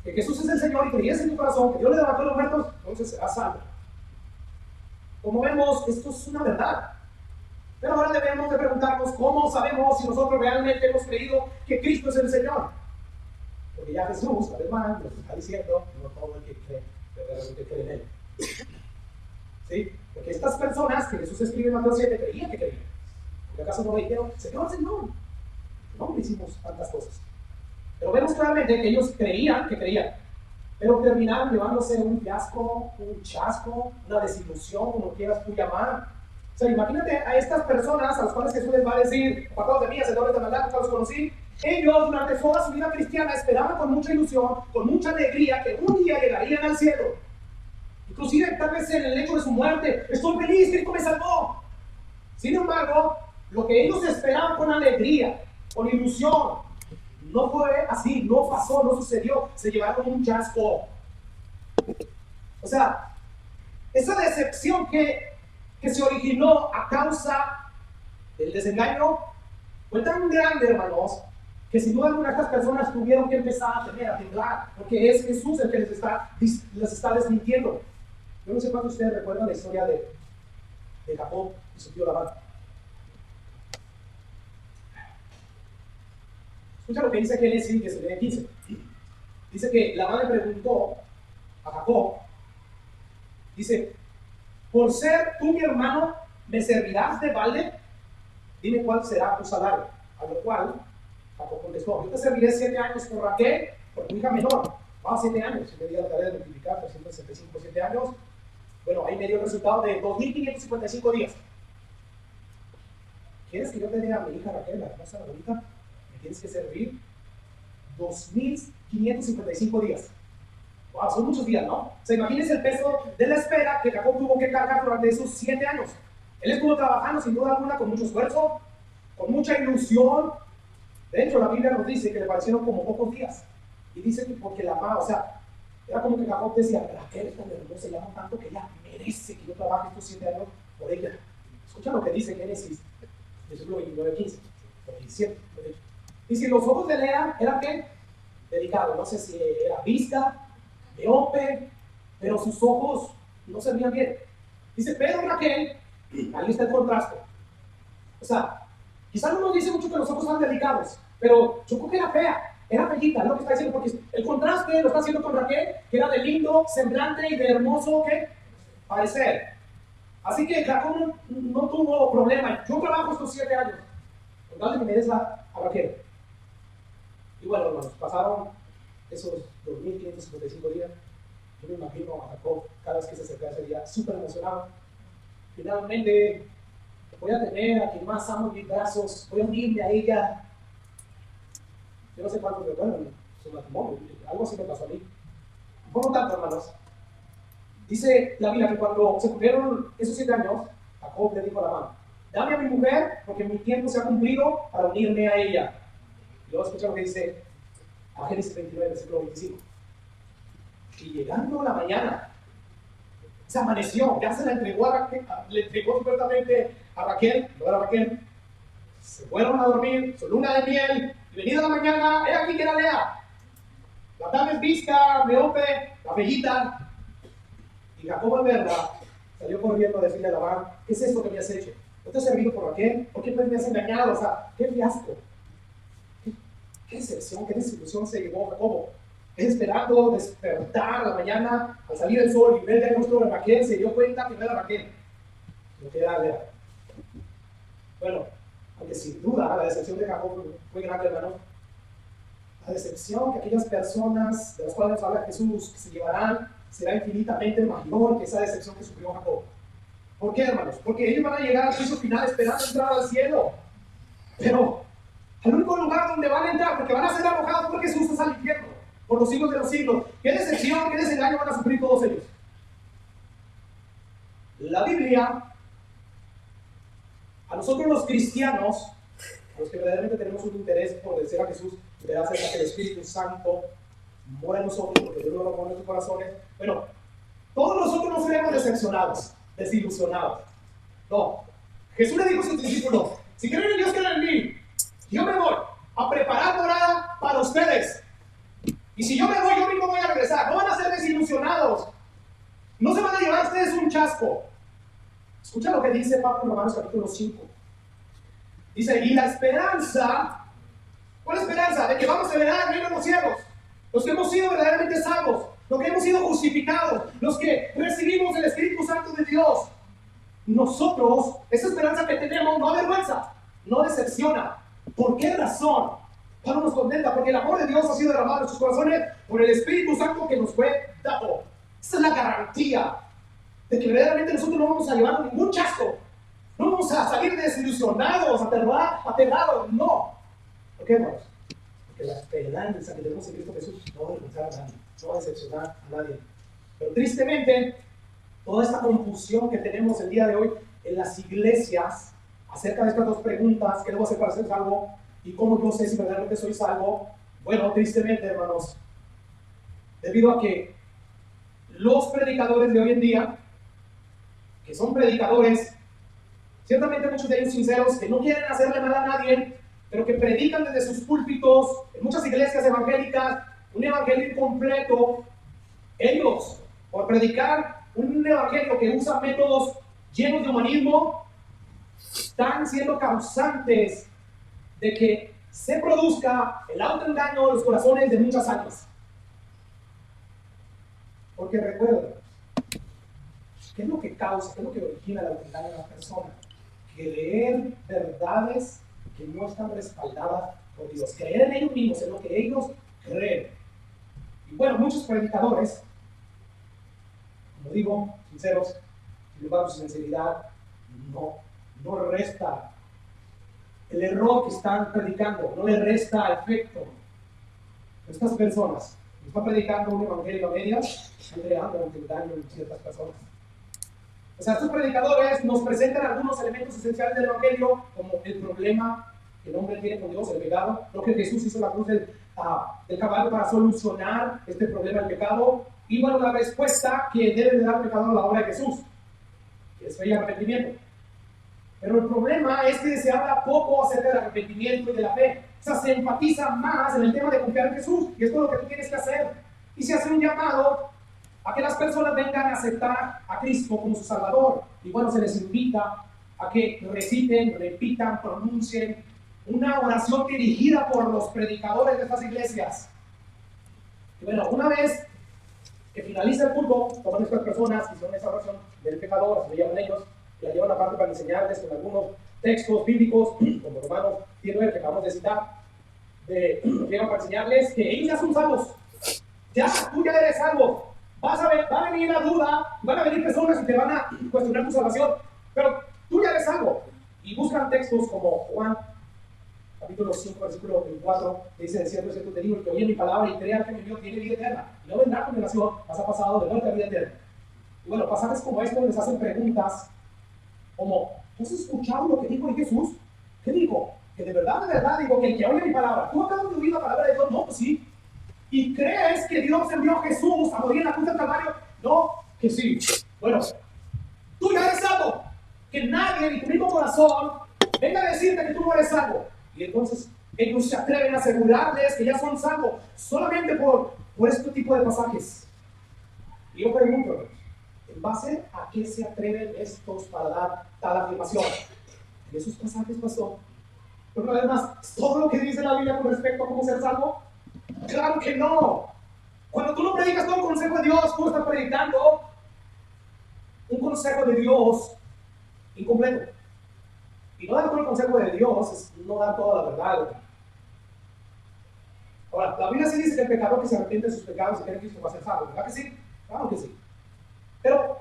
Que Jesús es el Señor y crees en tu corazón que Dios le levantó a los muertos, entonces serás salvo. Como vemos, esto es una verdad. Pero ahora debemos de preguntarnos cómo sabemos si nosotros realmente hemos creído que Cristo es el Señor. Porque ya Jesús, además, nos está diciendo, no todo el que cree, verdaderamente cree en Él. ¿Sí? Porque estas personas que Jesús escribe en Mateo 7 creían que creían. ¿Por acaso no le dijeron, Señor, Señor? No hicimos tantas cosas. Pero vemos claramente que ellos creían que creían. Pero terminaron llevándose un fiasco, un chasco, una desilusión, como quieras tú llamar. O sea, imagínate a estas personas a las cuales Jesús les va a decir, apartados de mí, hacedores de maldad, nunca los conocí. Ellos durante toda su vida cristiana esperaban con mucha ilusión, con mucha alegría, que un día llegarían al cielo. Inclusive tal vez en el hecho de su muerte, estoy feliz, Cristo me salvó. Sin embargo, lo que ellos esperaban con alegría, con ilusión, no fue así, no pasó, no sucedió, se llevaron un chasco. O sea, esa decepción que se originó a causa del desengaño fue tan grande, hermanos, que sin duda alguna estas personas tuvieron que empezar a temer, a temblar, porque es Jesús el que les está desmintiendo. Yo no sé cuántos de ustedes recuerdan la historia de Jacob y su tío Labán. Escucha lo que dice Génesis 19:15. Dice que Labán le preguntó a Jacob, dice, por ser tú mi hermano, ¿me servirás de balde? Dime cuál será tu salario. A lo cual Jacob contestó, yo te serviré 7 años por Raquel, por tu hija menor. 7 años, si me dio la tarea de multiplicar 365 7 años. Bueno, ahí me dio el resultado de 2.555 días. ¿Quieres que yo te dé a mi hija Raquel, la hermosa, la bonita? Me tienes que servir 2.555 días. Wow, son muchos días, ¿no? O sea, imagínense el peso de la espera que Jacob tuvo que cargar durante esos 7 años. Él estuvo trabajando sin duda alguna con mucho esfuerzo, con mucha ilusión. De hecho, la Biblia nos dice que le parecieron como pocos días. Y dice que porque la amaba, o sea, era como que Jacob decía, Raquel es tan hermosa y ama tanto que ella merece que yo trabaje estos 7 años por ella. Escucha lo que dice Génesis, versículo 29-15, 27. Dice, los ojos de Lea eran ¿qué? Delicados, no sé si era vista, miope, pero sus ojos no se veían bien. Dice, pero Raquel, ahí está el contraste. O sea, quizás no nos dice mucho que los ojos eran delicados, pero yo creo que era fea. Era bellita, es lo que está diciendo, porque el contraste lo está haciendo con Raquel, que era de lindo, semblante y de hermoso, ¿qué? Parecer. Así que Jacob no tuvo problema. Yo trabajo estos 7 años. Con tal de que me des a Raquel. Y bueno, hermanos, pasaron esos 2.555 días. Yo me imagino a Jacob, cada vez que se acercaba ese día, súper emocionado. Finalmente, voy a tener a quien más amo en mis brazos, voy a unirme a ella. Yo no sé cuántos recuerdan su matrimonio, algo así me pasó a mí. Por lo tanto, hermanos, dice la Biblia que cuando se cumplieron esos 7 años, Jacob le dijo a Labán, dame a mi mujer porque mi tiempo se ha cumplido para unirme a ella. Y luego escucha lo que dice a Génesis 29, versículo 25. Y llegando la mañana, se amaneció, ya se la entregó a Raquel, le entregó supuestamente a Raquel, no era Raquel. Se fueron a dormir, su luna de miel, y venida la mañana, he aquí que era Lea. La tal es vista, meope, la bellita. Y Jacob al verla, salió corriendo a decirle a Labán, ¿qué es esto que me has hecho? ¿No te has servido por Raquel? ¿Por qué me has engañado? O sea, qué fiasco. Qué decepción, qué desilusión se llevó Jacob. Esperando despertar a la mañana, al salir el sol y ver el rostro de Raquel, se dio cuenta que no era Raquel, sino que era Lea. Bueno, aunque sin duda la decepción de Jacob fue grande, hermano, La decepción que aquellas personas de las cuales nos habla Jesús que se llevarán será infinitamente mayor que esa decepción que sufrió Jacob. ¿Por qué, hermanos? Porque ellos van a llegar al juicio final esperando entrar al cielo. Pero al único lugar donde van a entrar, porque van a ser arrojados por Jesús, es al infierno, por los siglos de los siglos. ¿Qué decepción, qué desengaño van a sufrir todos ellos? La Biblia, a nosotros los cristianos, a los que verdaderamente tenemos un interés por obedecer a Jesús, de hacer que el Espíritu Santo mora en nosotros, porque Dios lo pone en nuestros corazones. Bueno, todos nosotros no seremos decepcionados, desilusionados. No. Jesús le dijo a sus discípulos: si creen en Dios, creen en mí. Yo me voy a preparar morada para ustedes. Y si yo me voy, yo mismo voy a regresar. No van a ser desilusionados. No se van a llevar ustedes un chasco. Escucha lo que dice Pablo en Romanos capítulo 5. Dice, y la esperanza, ¿cuál esperanza? De que vamos a heredar el reino de los cielos. Los que hemos sido verdaderamente salvos, los que hemos sido justificados, los que recibimos el Espíritu Santo de Dios. Nosotros, esa esperanza que tenemos no avergüenza, no decepciona. ¿Por qué razón? Pablo nos contenta porque el amor de Dios ha sido derramado en nuestros corazones por el Espíritu Santo que nos fue dado. Esa es la garantía de que verdaderamente nosotros no vamos a llevar ningún chasco. No vamos a salir desilusionados, aterrados, no. ¿Por qué, hermanos? Porque la esperanza que tenemos en Cristo Jesús no va a avergonzar a nadie, no va a decepcionar a nadie. Pero tristemente, toda esta confusión que tenemos el día de hoy en las iglesias acerca de estas dos preguntas: ¿qué debo hacer para ser salvo? ¿Y cómo yo sé si verdaderamente soy salvo? Bueno, tristemente, hermanos, debido a que los predicadores de hoy en día, que son predicadores, ciertamente muchos de ellos sinceros, que no quieren hacerle mal a nadie, pero que predican desde sus púlpitos, en muchas iglesias evangélicas, un evangelio incompleto. Ellos, por predicar un evangelio que usa métodos llenos de humanismo, están siendo causantes de que se produzca el autoengaño en los corazones de muchas almas. Porque recuerden, ¿qué es lo que causa, qué es lo que origina el autoengaño en la persona? Creer verdades que no están respaldadas por Dios. Creer en ellos mismos, en lo que ellos creen. Y bueno, muchos predicadores, como digo, sinceros, sin embargo, su sinceridad no resta el error que están predicando, no le resta efecto. Estas personas que están predicando un evangelio a medias, están creando un engaño en ciertas personas. O sea, estos predicadores nos presentan algunos elementos esenciales del evangelio, como el problema que el hombre tiene con Dios, el pecado. Lo que Jesús hizo en la cruz del Calvario para solucionar este problema del pecado. Y bueno, la respuesta que debe de dar el pecador a la obra de Jesús, que es fe y arrepentimiento. Pero el problema es que se habla poco acerca del arrepentimiento y de la fe. O sea, se enfatiza más en el tema de confiar en Jesús, y esto es lo que tú tienes que hacer. Y se hace un llamado a que las personas vengan a aceptar a Cristo como su Salvador. Y bueno, se les invita a que reciten, repitan, pronuncien una oración dirigida por los predicadores de estas iglesias. Y bueno, una vez que finaliza el culto, toman estas personas y son esa oración del pecador, así lo llaman ellos, y la llevan aparte para enseñarles con algunos textos bíblicos, como Romanos 19 que acabamos de citar, llevan para enseñarles que ellos ya son salvos. Ya, tú ya eres salvo. Va a venir la duda, van a venir personas y te van a cuestionar tu salvación, pero tú ya eres salvo. Y buscan textos como Juan, capítulo 5, versículo 24, que dice: de cierto te digo, el que oye mi palabra y crea que me envió tiene vida eterna. Y no vendrá condenación, mas ha pasado de muerte a vida eterna. Y bueno, pasajes como estos les hacen preguntas como: ¿tú has escuchado lo que dijo Jesús? ¿Qué dijo? Que de verdad digo que el que oye mi palabra, ¿tú acabas de oír la palabra de Dios? No, pues sí. ¿Y crees que Dios envió a Jesús a morir en la cruz del Calvario? No, que sí. Bueno, tú ya eres salvo. Que nadie en tu mismo corazón venga a decirte que tú no eres salvo. Y entonces ellos se atreven a asegurarles que ya son salvos solamente por este tipo de pasajes. Y yo pregunto, ¿en base a qué se atreven estos para dar tal afirmación? En esos pasajes, pastor. Pero además, ¿todo lo que dice la Biblia con respecto a cómo ser salvo? ¡Claro que no! Cuando tú no predicas todo el consejo de Dios, tú estás predicando un consejo de Dios incompleto. Y no dar todo el consejo de Dios es no dar toda la verdad. Ahora, la Biblia sí dice que el pecador que se arrepiente de sus pecados y cree en Cristo va a ser salvo, ¿verdad que sí? Claro que sí. Pero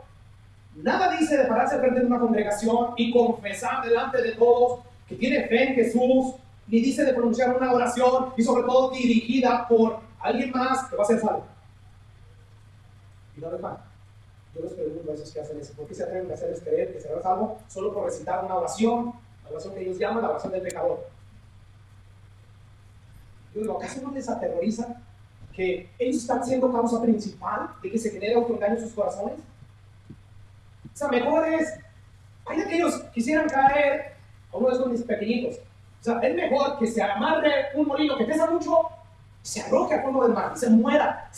nada dice de pararse frente a una congregación y confesar delante de todos que tiene fe en Jesús, ni dice de pronunciar una oración y sobre todo dirigida por alguien más que va a ser salvo. Y no dejan. Yo les pregunto a esos que hacen eso, ¿por qué se atreven a hacerles creer que será salvo solo por recitar una oración, la oración que ellos llaman la oración del pecador? Yo digo, ¿acaso no les aterroriza que ellos están siendo causa principal de que se genere autoengaño en sus corazones? O sea, mejor es, hay aquellos que quisieran caer a uno de estos mis pequeñitos. O sea, es mejor que se amarre un molino que pesa mucho, se arroje al fondo del mar, se muera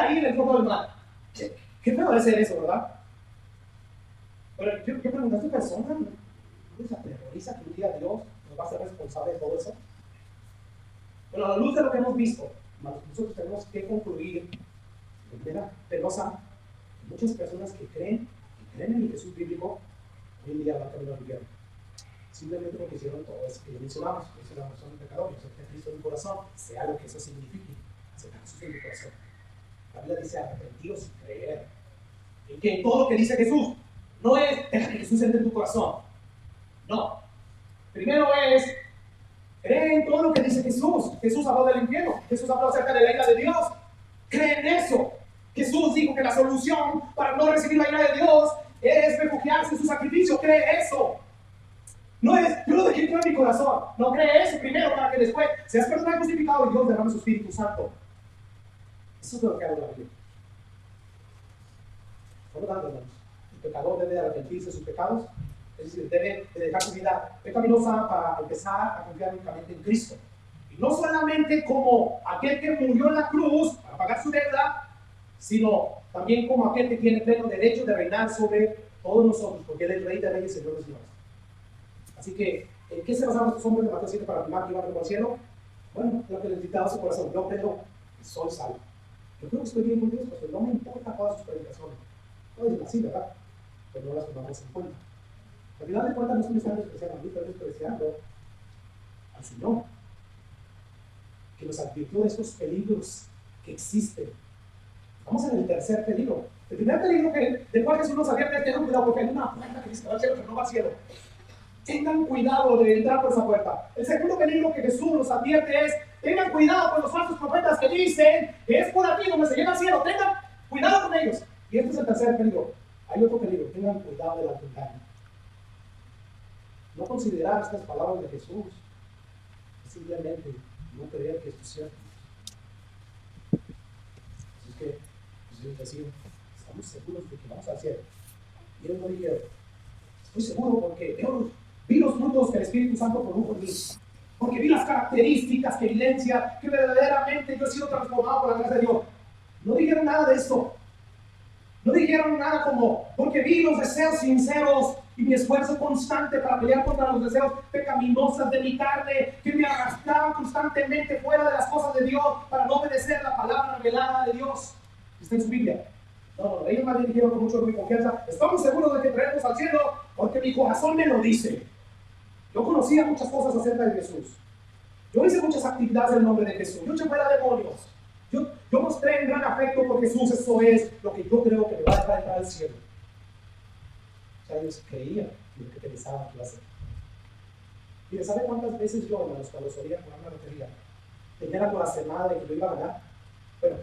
ahí en el fondo del mar. ¿Qué feo debe ser eso, verdad? Pero yo pregunto, ¿a esta persona no les aterroriza que un día Dios nos va a ser responsable de todo eso? Bueno, a la luz de lo que hemos visto, nosotros tenemos que concluir de manera penosa que muchas personas que creen en el Jesús bíblico, hoy en día van camino al infierno. Simplemente porque hicieron todo eso que ya mencionamos, que es la persona del pecador, que acepta a Cristo en el corazón, sea lo que eso signifique, aceptar a Jesús en el corazón. La Biblia dice arrepentidos y creer. En que todo lo que dice Jesús no es deja que Jesús entre en tu corazón. No. Primero es cree en todo lo que dice Jesús. Jesús habló del infierno. Jesús habló acerca de la ira de Dios. Cree en eso. Jesús dijo que la solución para no recibir la ira de Dios es refugiarse en su sacrificio. Cree eso. No es, yo lo dejé en mi corazón. No, cree eso primero para que después seas personal justificado y Dios derrame su Espíritu Santo. Eso es lo que habla la Biblia. Por lo tanto, hermanos, el pecador debe arrepentirse de sus pecados, es decir, debe de dejar su vida pecaminosa para empezar a confiar únicamente en Cristo. Y no solamente como aquel que murió en la cruz para pagar su deuda, sino también como aquel que tiene pleno derecho de reinar sobre todos nosotros, porque Él es Rey de Reyes y Señor de Señores. Así que, ¿en qué se basaban estos hombres de Mateo 7 para afirmar que iban al cielo? Bueno, lo que les gritaba su corazón, yo creo que soy salvo. Yo creo que estoy bien con Dios, porque no me importa todas sus predicaciones. No es así, ¿verdad? Pero no las tomamos en cuenta. Al final de cuentas, no estoy diciendo despreciando a mí, pero estoy despreciando al Señor, que nos advirtió de estos peligros que existen. Vamos en el tercer peligro. El primer peligro del cual Jesús nos advierte es tener cuidado, porque hay una puerta que dice que va al cielo, pero no va al cielo. Tengan cuidado de entrar por esa puerta. El segundo peligro que Jesús nos advierte es: tengan cuidado con los falsos profetas que dicen que es por aquí donde se llega al cielo. Tengan cuidado con ellos. Y este es el tercer peligro. Hay otro peligro: tengan cuidado del autoengaño. No considerar estas palabras de Jesús es simplemente no creer que esto es cierto. Así es que Jesús decía: estamos seguros de que vamos al cielo. Y ellos no dijeron: estoy seguro porque vi los frutos que el Espíritu Santo produjo en mí, porque vi las características que evidencia que verdaderamente yo he sido transformado por la gracia de Dios. No dijeron nada de esto. No dijeron nada como, porque vi los deseos sinceros y mi esfuerzo constante para pelear contra los deseos pecaminosos de mi carne, que me arrastraban constantemente fuera de las cosas de Dios para no obedecer la palabra revelada de Dios. Está en su Biblia. No, ellos más bien dijeron con mucho orgullo y confianza: estamos seguros de que traemos al cielo porque mi corazón me lo dice. Yo conocía muchas cosas acerca de Jesús. Yo hice muchas actividades en el nombre de Jesús. Yo eché fuera demonios. Yo mostré un gran afecto por Jesús. Eso es lo que yo creo que me va a dejar entrar al cielo. O sea, ellos creían lo que pensaban que iba a hacer. Y ¿sabe cuántas veces yo, hermanos, cuando solía jugar una lotería, tenía la corazonada de que yo iba a ganar? Bueno,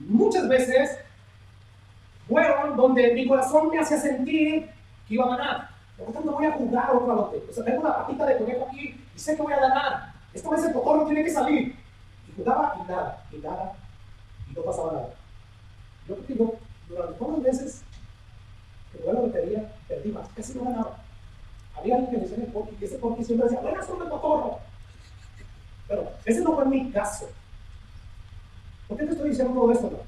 muchas veces fueron donde mi corazón me hacía sentir que iba a ganar. Por lo tanto, voy a jugar otra lotería. O sea, tengo una patita de conejo aquí y sé que voy a ganar. Esta vez el cotorro tiene que salir. Y jugaba y nada, y no pasaba nada. Yo creo que durante todas las veces que jugué la lotería, perdí más, casi no ganaba. Había alguien que me decía en el porqui, y ese porqui siempre decía: ¡buenas son el cotorro! Pero ese no fue mi caso. ¿Por qué te estoy diciendo todo esto, no?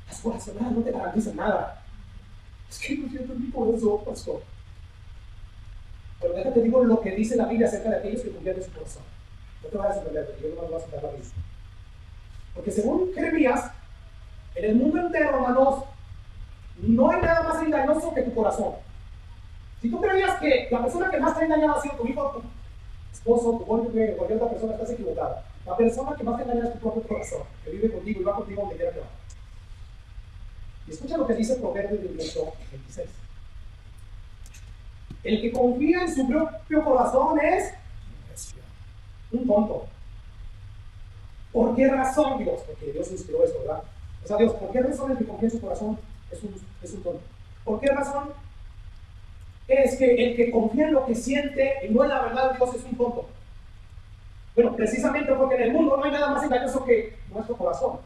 Las corazonadas no te garantizan nada. Es que no siento ni por eso, pastor. Pero déjate digo lo que dice la Biblia acerca de aquellos que confían en su corazón. No te vayas a sorprender, yo no me voy a citar la Biblia. Porque según Jeremías, en el mundo entero, hermanos, no hay nada más engañoso que tu corazón. Si tú creías que la persona que más te ha engañado ha sido tu hijo, tu esposo, tu cónyuge o cualquier otra persona, estás equivocado. La persona que más te engaña es tu propio corazón, que vive contigo y va contigo donde quiera que va. Y escucha lo que dice Proverbios 28:26. El que confía en su propio corazón es un tonto. ¿Por qué razón, Dios? Porque Dios inspiró eso, ¿verdad? O sea, Dios, ¿por qué razón el que confía en su corazón es un tonto? ¿Por qué razón es que el que confía en lo que siente y no en la verdad de Dios es un tonto? Bueno, precisamente porque en el mundo no hay nada más engañoso que nuestro corazón.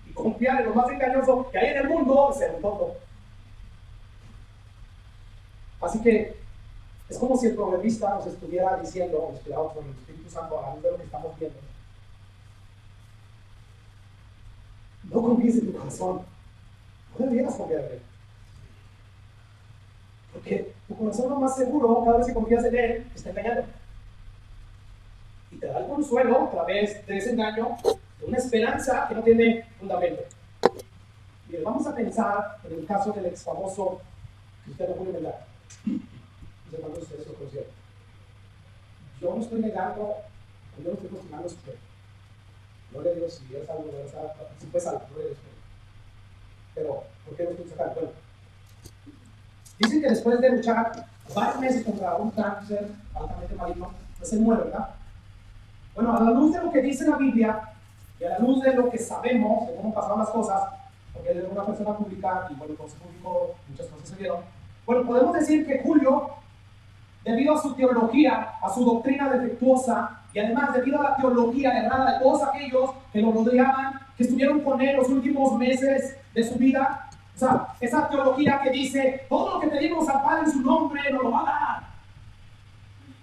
Y confiar en lo más engañoso que hay en el mundo es ser un tonto. Así que es como si el proverbista nos estuviera diciendo, inspirado por el Espíritu Santo, a la luz de lo que estamos viendo: no confíes en tu corazón, no deberías confiar en él. Porque tu corazón lo más seguro, cada vez que confías en él, te está engañando. Y te da el consuelo a través de ese engaño, de una esperanza que no tiene fundamento. Bien, vamos a pensar en el caso del ex famoso Cristiano Julio Velar. No sé cuántos de ustedes lo conocieron. Yo no estoy negando, yo no estoy cuestionando su fe. No le digo si es algo, si fue salvo, no le digo. Pero, ¿por qué no estoy sacando? Bueno, dicen que después de luchar varios meses contra un cáncer altamente maligno, pues se muere, ¿verdad? Bueno, a la luz de lo que dice la Biblia y a la luz de lo que sabemos de cómo pasaron las cosas, porque él era una persona pública y bueno, cuando se publicó muchas cosas se vieron, bueno, podemos decir que Julio, debido a su teología, a su doctrina defectuosa y además debido a la teología errada de todos aquellos que lo rodeaban, que estuvieron con él los últimos meses de su vida, o sea, esa teología que dice: todo lo que pedimos al Padre en su nombre nos lo va a dar.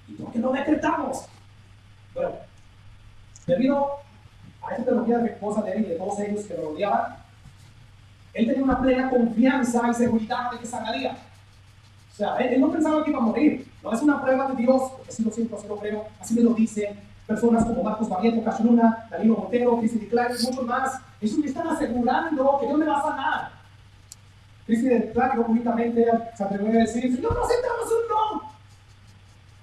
¿Y por qué no decretamos? Bueno, debido a esa teología defectuosa de él y de todos ellos que lo rodeaban, él tenía una plena confianza y seguridad de que sanaría. O sea, él no pensaba que iba a morir. No es una prueba de Dios, porque así lo siento, así lo creo, así me lo dicen personas como Marcos Barrientos, Cachuruna, Danilo Montero, Cristi de Clark y muchos más. Ellos me están asegurando que Dios me va a sanar. Cristi de Clark públicamente se atrevió a decir: Señor, no aceptamos un no.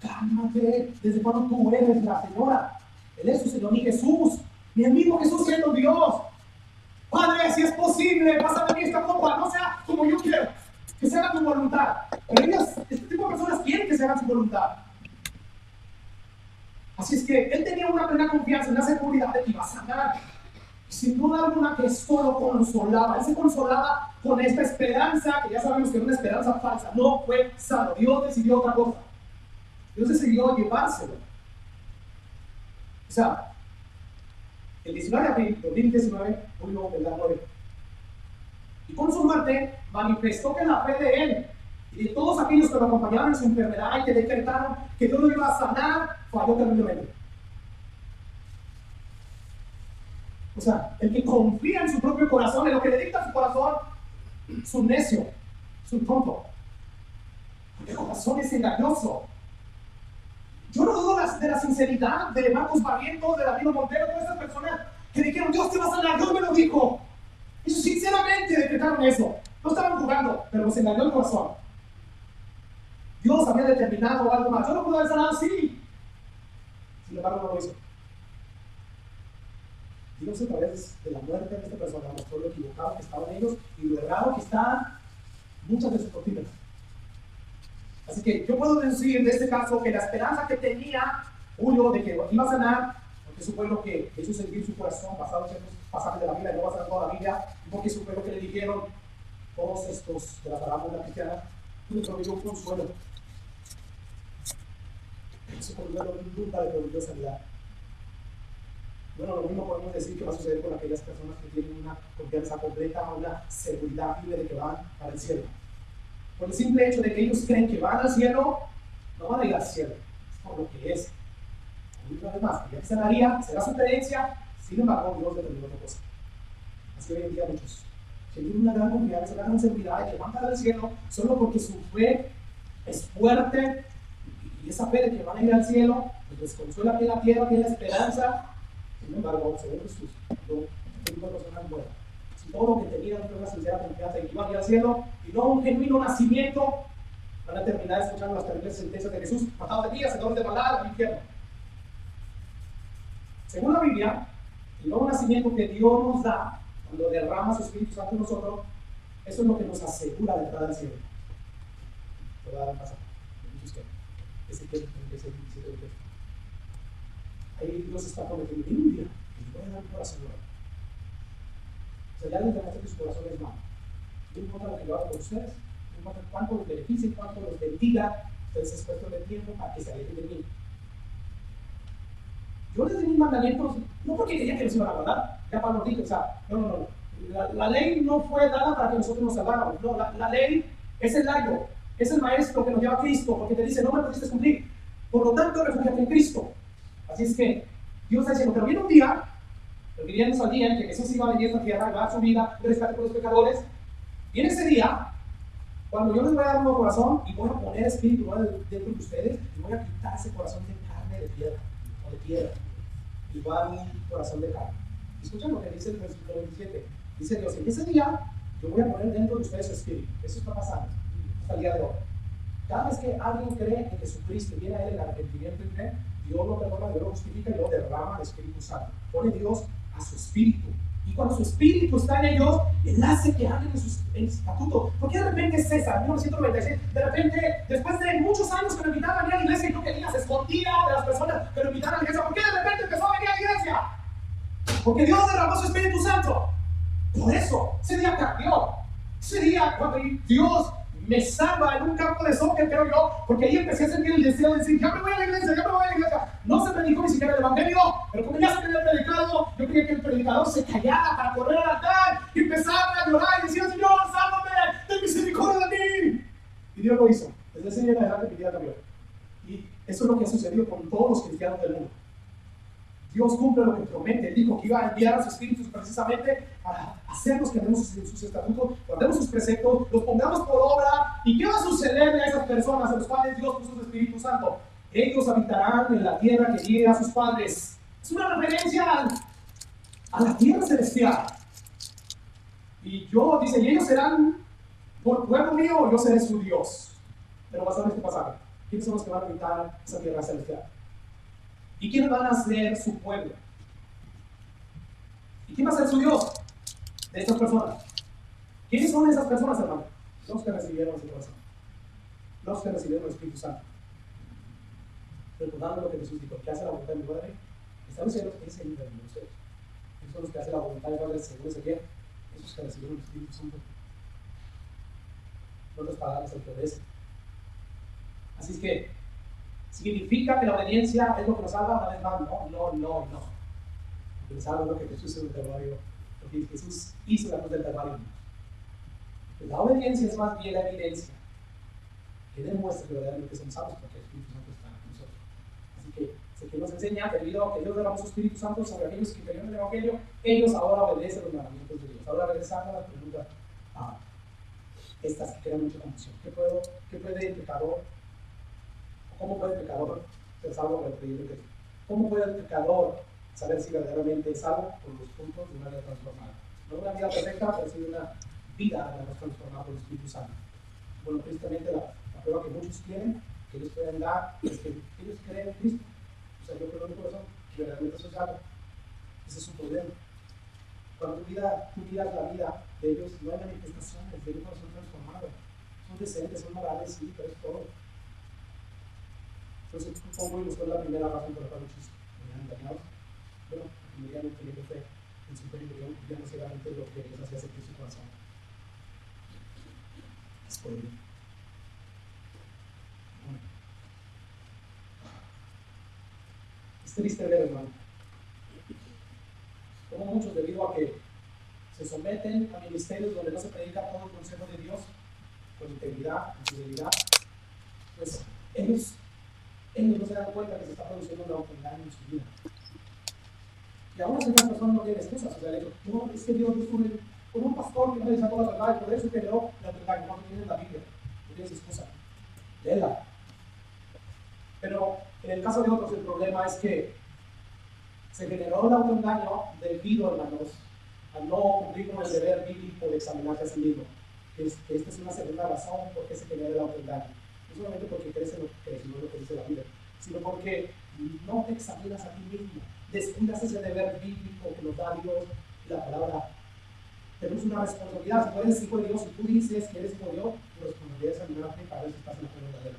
Cálmate, ¿desde cuándo tú eres la señora? Él es su Señor, mi Jesús, mi amigo Jesús siendo Dios. Padre, si es posible, pásame a mí esta copa, no sea como yo quiero, que se haga tu voluntad. Pero ellas, este tipo de personas quieren que se haga su voluntad. Así es que él tenía una plena confianza, una seguridad de que iba a sanar. Y sin duda alguna que esto lo consolaba. Él se consolaba con esta esperanza, que ya sabemos que era una esperanza falsa. No fue sano. Dios decidió otra cosa. Dios decidió llevárselo. O sea, el 19 de abril de 2019, Julio Velar muere. Y con su muerte manifestó que la fe de él y de todos aquellos que lo acompañaban en su enfermedad y que decretaron que Dios lo iba a sanar, falló terriblemente. O sea, el que confía en su propio corazón, en lo que le dicta su corazón, es un necio, es un tonto. Porque el corazón es engañoso. Yo no dudo de la sinceridad de Marcos Barrientos, de Danilo Montero, de todas esas personas que dijeron: Dios te va a sanar, Dios me lo dijo. Ellos sinceramente decretaron eso. No estaban jugando, pero nos engañó el corazón. Dios había determinado algo más. Yo no pude haber sanado, sí. Sin embargo, no lo hizo. Dios, a través de la muerte de esta persona, mostró lo equivocado que estaban ellos y lo errado que están muchas de sus doctrinas. Así que yo puedo decir de este caso que la esperanza que tenía Julio de que iba a sanar, porque eso fue lo que hizo sentir su corazón, basado en ciertos pasajes de la Biblia, no va a sanar toda la Biblia, y porque eso fue lo que le dijeron todos estos de la parábola cristiana, le proveyó un consuelo. Ese consuelo nunca le proveyó sanidad. Bueno, lo mismo podemos decir que va a suceder con aquellas personas que tienen una confianza completa, una seguridad firme de que van para el cielo. Por el simple hecho de que ellos creen que van al cielo, no van a ir al cielo. Es por lo que es. Y una vez más, ya sanaría, será su creencia, sin embargo, Dios determinó otra cosa. Así hoy en día muchos que tienen una gran confianza, una gran seguridad de que van para el cielo solo porque su fe es fuerte y esa fe de que van a ir al cielo les consuela que la tierra tiene esperanza. Sin embargo, según Jesús, este tipo de personas mueren. Si todo lo que tenían fue una sincera confianza de que iban a ir al cielo y no un genuino nacimiento, van a terminar escuchando las terribles sentencias de Jesús: matados de día, hacedores de maldad, al infierno. Según la Biblia, el nuevo nacimiento que Dios nos da, cuando derrama su Espíritu Santo en nosotros, eso es lo que nos asegura la entrada al cielo. Te voy a dar un pasaje. Ahí Dios está prometiendo en un día que te voy a dar un corazón nuevo. O sea, ya les demostré que su corazón es malo. No importa lo que yo haga por ustedes, no importa cuánto los beneficie, cuánto los bendiga, ustedes es cuestión de tiempo para que se alejen de mí. Yo les di mis mandamientos, no porque quería que los iban a guardar, ya Pablo dijo, o sea, no. La ley no fue dada para que nosotros nos salváramos, no, la ley es el layo, es el maestro que nos lleva a Cristo, porque te dice, no me pudiste cumplir, por lo tanto, refúgiate en Cristo. Así es que Dios está diciendo, pero viene un día, refiriéndose al día en que Jesús iba a venir a esta tierra y va a su vida, rescate por los pecadores. Viene ese día, cuando yo les voy a dar un nuevo corazón y voy a poner espíritu nuevo dentro de ustedes, y voy a quitar ese corazón de carne de piedra, o de piedra, y voy a dar un corazón de carne. Escuchen lo que dice el versículo 27. Dice Dios, en ese día yo voy a poner dentro de ustedes su espíritu. Eso está pasando hasta el día de hoy. Cada vez que alguien cree en Jesucristo y viene a Él el arrepentimiento y cree, Dios lo perdona, Dios lo justifica y lo derrama el Espíritu Santo. Pone Dios a su espíritu. Y cuando su espíritu está en ellos, Él hace que hagan en su estatuto. ¿Por qué de repente César, en 1996, de repente, después de muchos años que lo invitaban a venir a la iglesia y no quería, se escondía de las personas que lo invitaban a la iglesia? ¿Por qué de repente empezó a venir a la iglesia? Porque Dios derramó su Espíritu Santo. Por eso, ese día cambió. Ese día, cuando Dios me salva en un campo de soccer, creo yo, porque ahí empecé a sentir el deseo de decir, ya me voy a la iglesia, ya me voy a la iglesia. No se predicó ni siquiera el evangelio, pero como ya se había predicado, yo quería que el predicador se callara para correr al altar y empezar a llorar y decir, Señor, sálvame, ten misericordia de mí. Y Dios lo hizo. Desde ese día en adelante mi vida cambió. Y eso es lo que ha sucedido con todos los cristianos del mundo. Dios cumple lo que promete. Él dijo que iba a enviar a sus espíritus precisamente para hacernos que andemos sus estatutos, guardemos sus preceptos, los pongamos por obra. ¿Y qué va a sucederle a esas personas a los cuales Dios puso su Espíritu Santo? Ellos habitarán en la tierra que diera a sus padres. Es una referencia a la tierra celestial. Y yo, dice, y ellos serán por pueblo mío, yo seré su Dios. Pero vas a ver este pasaje. ¿Quiénes son los que van a habitar esa tierra celestial? ¿Y quiénes van a ser su pueblo? ¿Y quién va a ser su Dios? De estas personas. ¿Quiénes son esas personas, hermano? Los que recibieron ese corazón. Los que recibieron el Espíritu Santo. Recordando lo que Jesús dijo, que hace la voluntad de mi Padre, está en los cielos, es el libre de los cielos. Esos son los que hacen la voluntad de mi Padre, según Ezequiel, esos que recibieron el Espíritu Santo. En otras palabras, el que obedece. Así es que, ¿significa que la obediencia es lo que nos salva? Una vez más, no. Lo que nos salva es lo que Jesús hizo en el Calvario, lo que Jesús hizo en la cruz del Calvario. Pues la obediencia es más bien la evidencia que demuestra que verdaderamente somos salvos porque el Espíritu Santo está en nosotros. Así que se nos enseña, debido a que Dios derramó su Espíritu Santo sobre aquellos que creyeron en el Evangelio, ellos ahora obedecen los mandamientos de Dios. Ahora regresando a la pregunta, estas que crean mucha confusión. ¿Qué puede el pecador? ¿Cómo puede el pecador ser salvo por el creyente de Cristo? ¿Cómo puede el pecador saber si verdaderamente es salvo? Por los frutos de una vida transformada. No una vida perfecta, pero sí una vida transformada por el Espíritu Santo. Bueno, precisamente la prueba que muchos quieren, que ellos pueden dar, es que ellos creen en Cristo. O sea, yo creo en mi corazón que verdaderamente soy salvo. Ese es su problema. Cuando tú miras la vida de ellos, no hay manifestaciones de un corazón transformado. Son decentes, son morales, sí, pero es todo. Entonces, ¿cómo fue la primera razón por la cual muchos me han engañado? Bueno, porque ya no teniendo fe en su religión, ya no solamente lo que les hacía sentir su corazón. Es por ello. Bueno. Es triste ver, hermano, como muchos, debido a que se someten a ministerios donde no se predica todo el consejo de Dios, con integridad, con fidelidad, pues ellos no se dan cuenta que se está produciendo un autoengaño en su vida. Y aún así, las personas no tienen excusas. O sea, le digo, no, es que Dios con un pastor que no le sacó la verdad, y por eso generó el autoengaño. No tienes la Biblia, no tienes excusa. Léela. Pero en el caso de otros, el problema es que se generó el autoengaño debido, hermanos, a no cumplir con el deber bíblico de examinarse a sí mismo. Que esta es una segunda razón por qué se genera el autoengaño. No solamente porque crees en lo que crees, no lo que dice la Biblia, sino porque no te examinas a ti mismo, descuidas ese deber bíblico que nos da Dios y la palabra. Tenemos una responsabilidad. Si tú eres hijo de Dios y tú dices que eres hijo de Dios, tu responsabilidad es examinarte para ver si estás en la fe verdadera.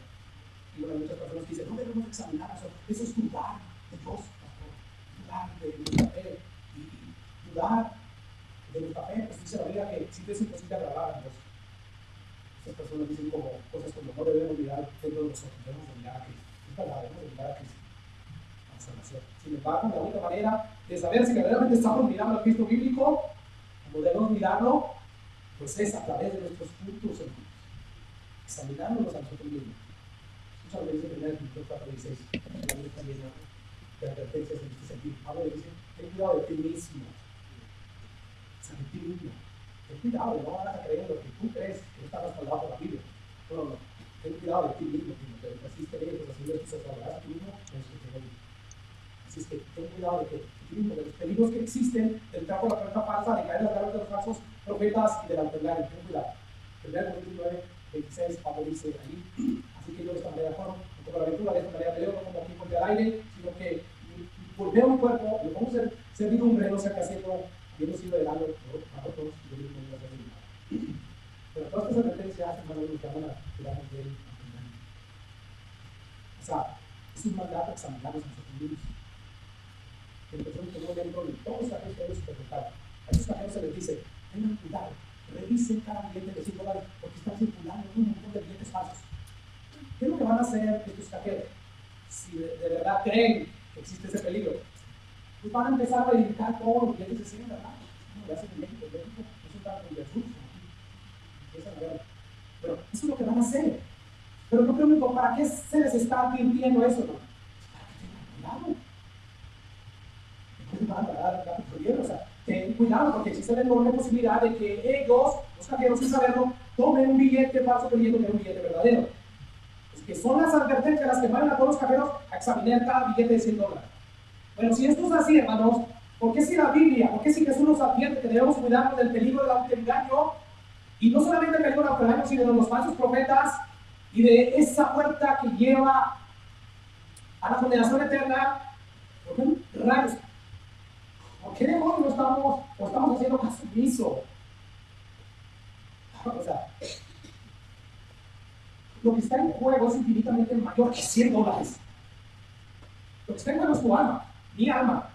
Y bueno, hay muchas personas que dicen, no debemos examinar eso es dudar de Dios, pastor, dudar de nuestra fe y dudar de nuestra fe. Pues dice la Biblia que siempre es imposible agradar a Dios. Estas personas dicen como cosas como no debemos mirar dentro de nosotros, debemos mirar a Cristo. Es verdad, debemos mirar a Cristo. Sin embargo, la única manera de saber si verdaderamente estamos mirando al Cristo bíblico, como debemos mirarlo, pues es a través de nuestros frutos, hermanos, examinándonos a nosotros mismos. Escucha lo que dice 1 Timoteo 4:16, la Biblia está llena de advertencias en este sentido. Pablo le dice, ten cuidado de ti mismo, o sea, de ti mismo. Ten cuidado, no vas a creer en lo que tú crees que no está respaldado por la Biblia. No. Ten cuidado de ti mismo, Timoteo. Así es que así es que se salvarás a ti mismo en su Evangelio. Así es que ten cuidado de los peligros que existen del trapo de la profeta falsa, de caer en las garras de los falsos profetas y del autoengaño. Ten cuidado. 1 Corintios 9:26, Pablo dice allí, así que yo de esta manera formo, no como la aventura, de esta manera peleo, no como aquí contra el aire, sino que volveo mi cuerpo, lo pongo a servidumbre, no sea que habiendo sido el algo, bajo todos, yo mismo no voy a hacer nada. Pero todas estas advertencias, hermanos, nos llaman a cuidarnos del autoengaño. O sea, es un mandato examinarnos a nosotros mismos. Empezamos con un ejemplo de todos los cajeros que ellos interpretaron. A esos cajeros se les dice, tengan cuidado, revisen cada billete de $100 porque están circulando un montón de billetes falsos. ¿Qué es lo que van a hacer estos cajeros? Si de verdad creen que existe ese peligro, pues van a empezar a verificar todos los billetes de 100, ¿verdad? No, ya se en México no son tan convertidos. Empiezan a ver. Pero eso es lo que van a hacer. Pero yo pregunto, ¿para qué se les está advirtiendo eso? ¿No? Para que tengan cuidado. O sea, ten cuidado porque existe la enorme posibilidad de que ellos, los cajeros sin saberlo, tomen un billete falso creyendo que es un billete verdadero. Es que son las advertencias las que van a todos los cajeros a examinar cada billete de $100. Bueno, si esto es así, hermanos, ¿por qué si la Biblia, por qué si Jesús nos advierte que debemos cuidarnos del peligro del autoengaño? Y no solamente el peligro del autoengaño, sino de los falsos profetas y de esa puerta que lleva a la condenación eterna. ¿Por qué rayos? ¿Por qué demonios estamos haciendo caso omiso? O sea, lo que está en juego es infinitamente mayor que $100. Lo que está en juego es tu alma, mi alma.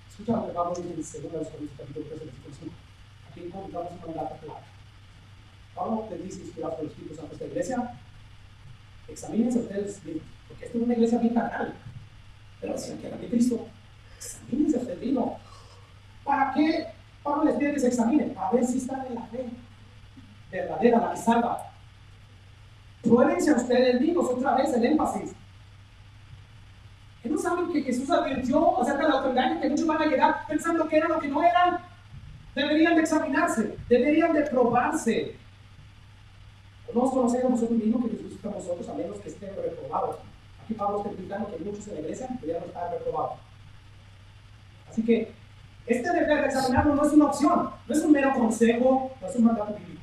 Escucha lo que Pablo dice en 2 Corintios capítulo 13, versículo 5. Aquí encontramos un mandato claro. Pablo les dice, inspirado por el Espíritu Santo a esta iglesia, examínense ustedes mismos, porque esta es una iglesia bien carnal, pero decían que era de Cristo. Examínense ustedes mismos. ¿Para qué Pablo les pide que se examinen? Para ver si están en la fe verdadera, la que salva. Pruébense a ustedes mismos, otra vez el énfasis. ¿Que no saben que Jesús advirtió acerca del autoengaño, que muchos van a llegar pensando que eran lo que no eran? Deberían de examinarse, deberían de probarse. No nos conocemos nosotros mismos que Jesús está a nosotros, a menos que estén reprobados. Aquí Pablo está explicando que muchos en la iglesia deberían estar reprobados. Así que este deber de examinarnos no es una opción, no es un mero consejo, no es un mandato bíblico.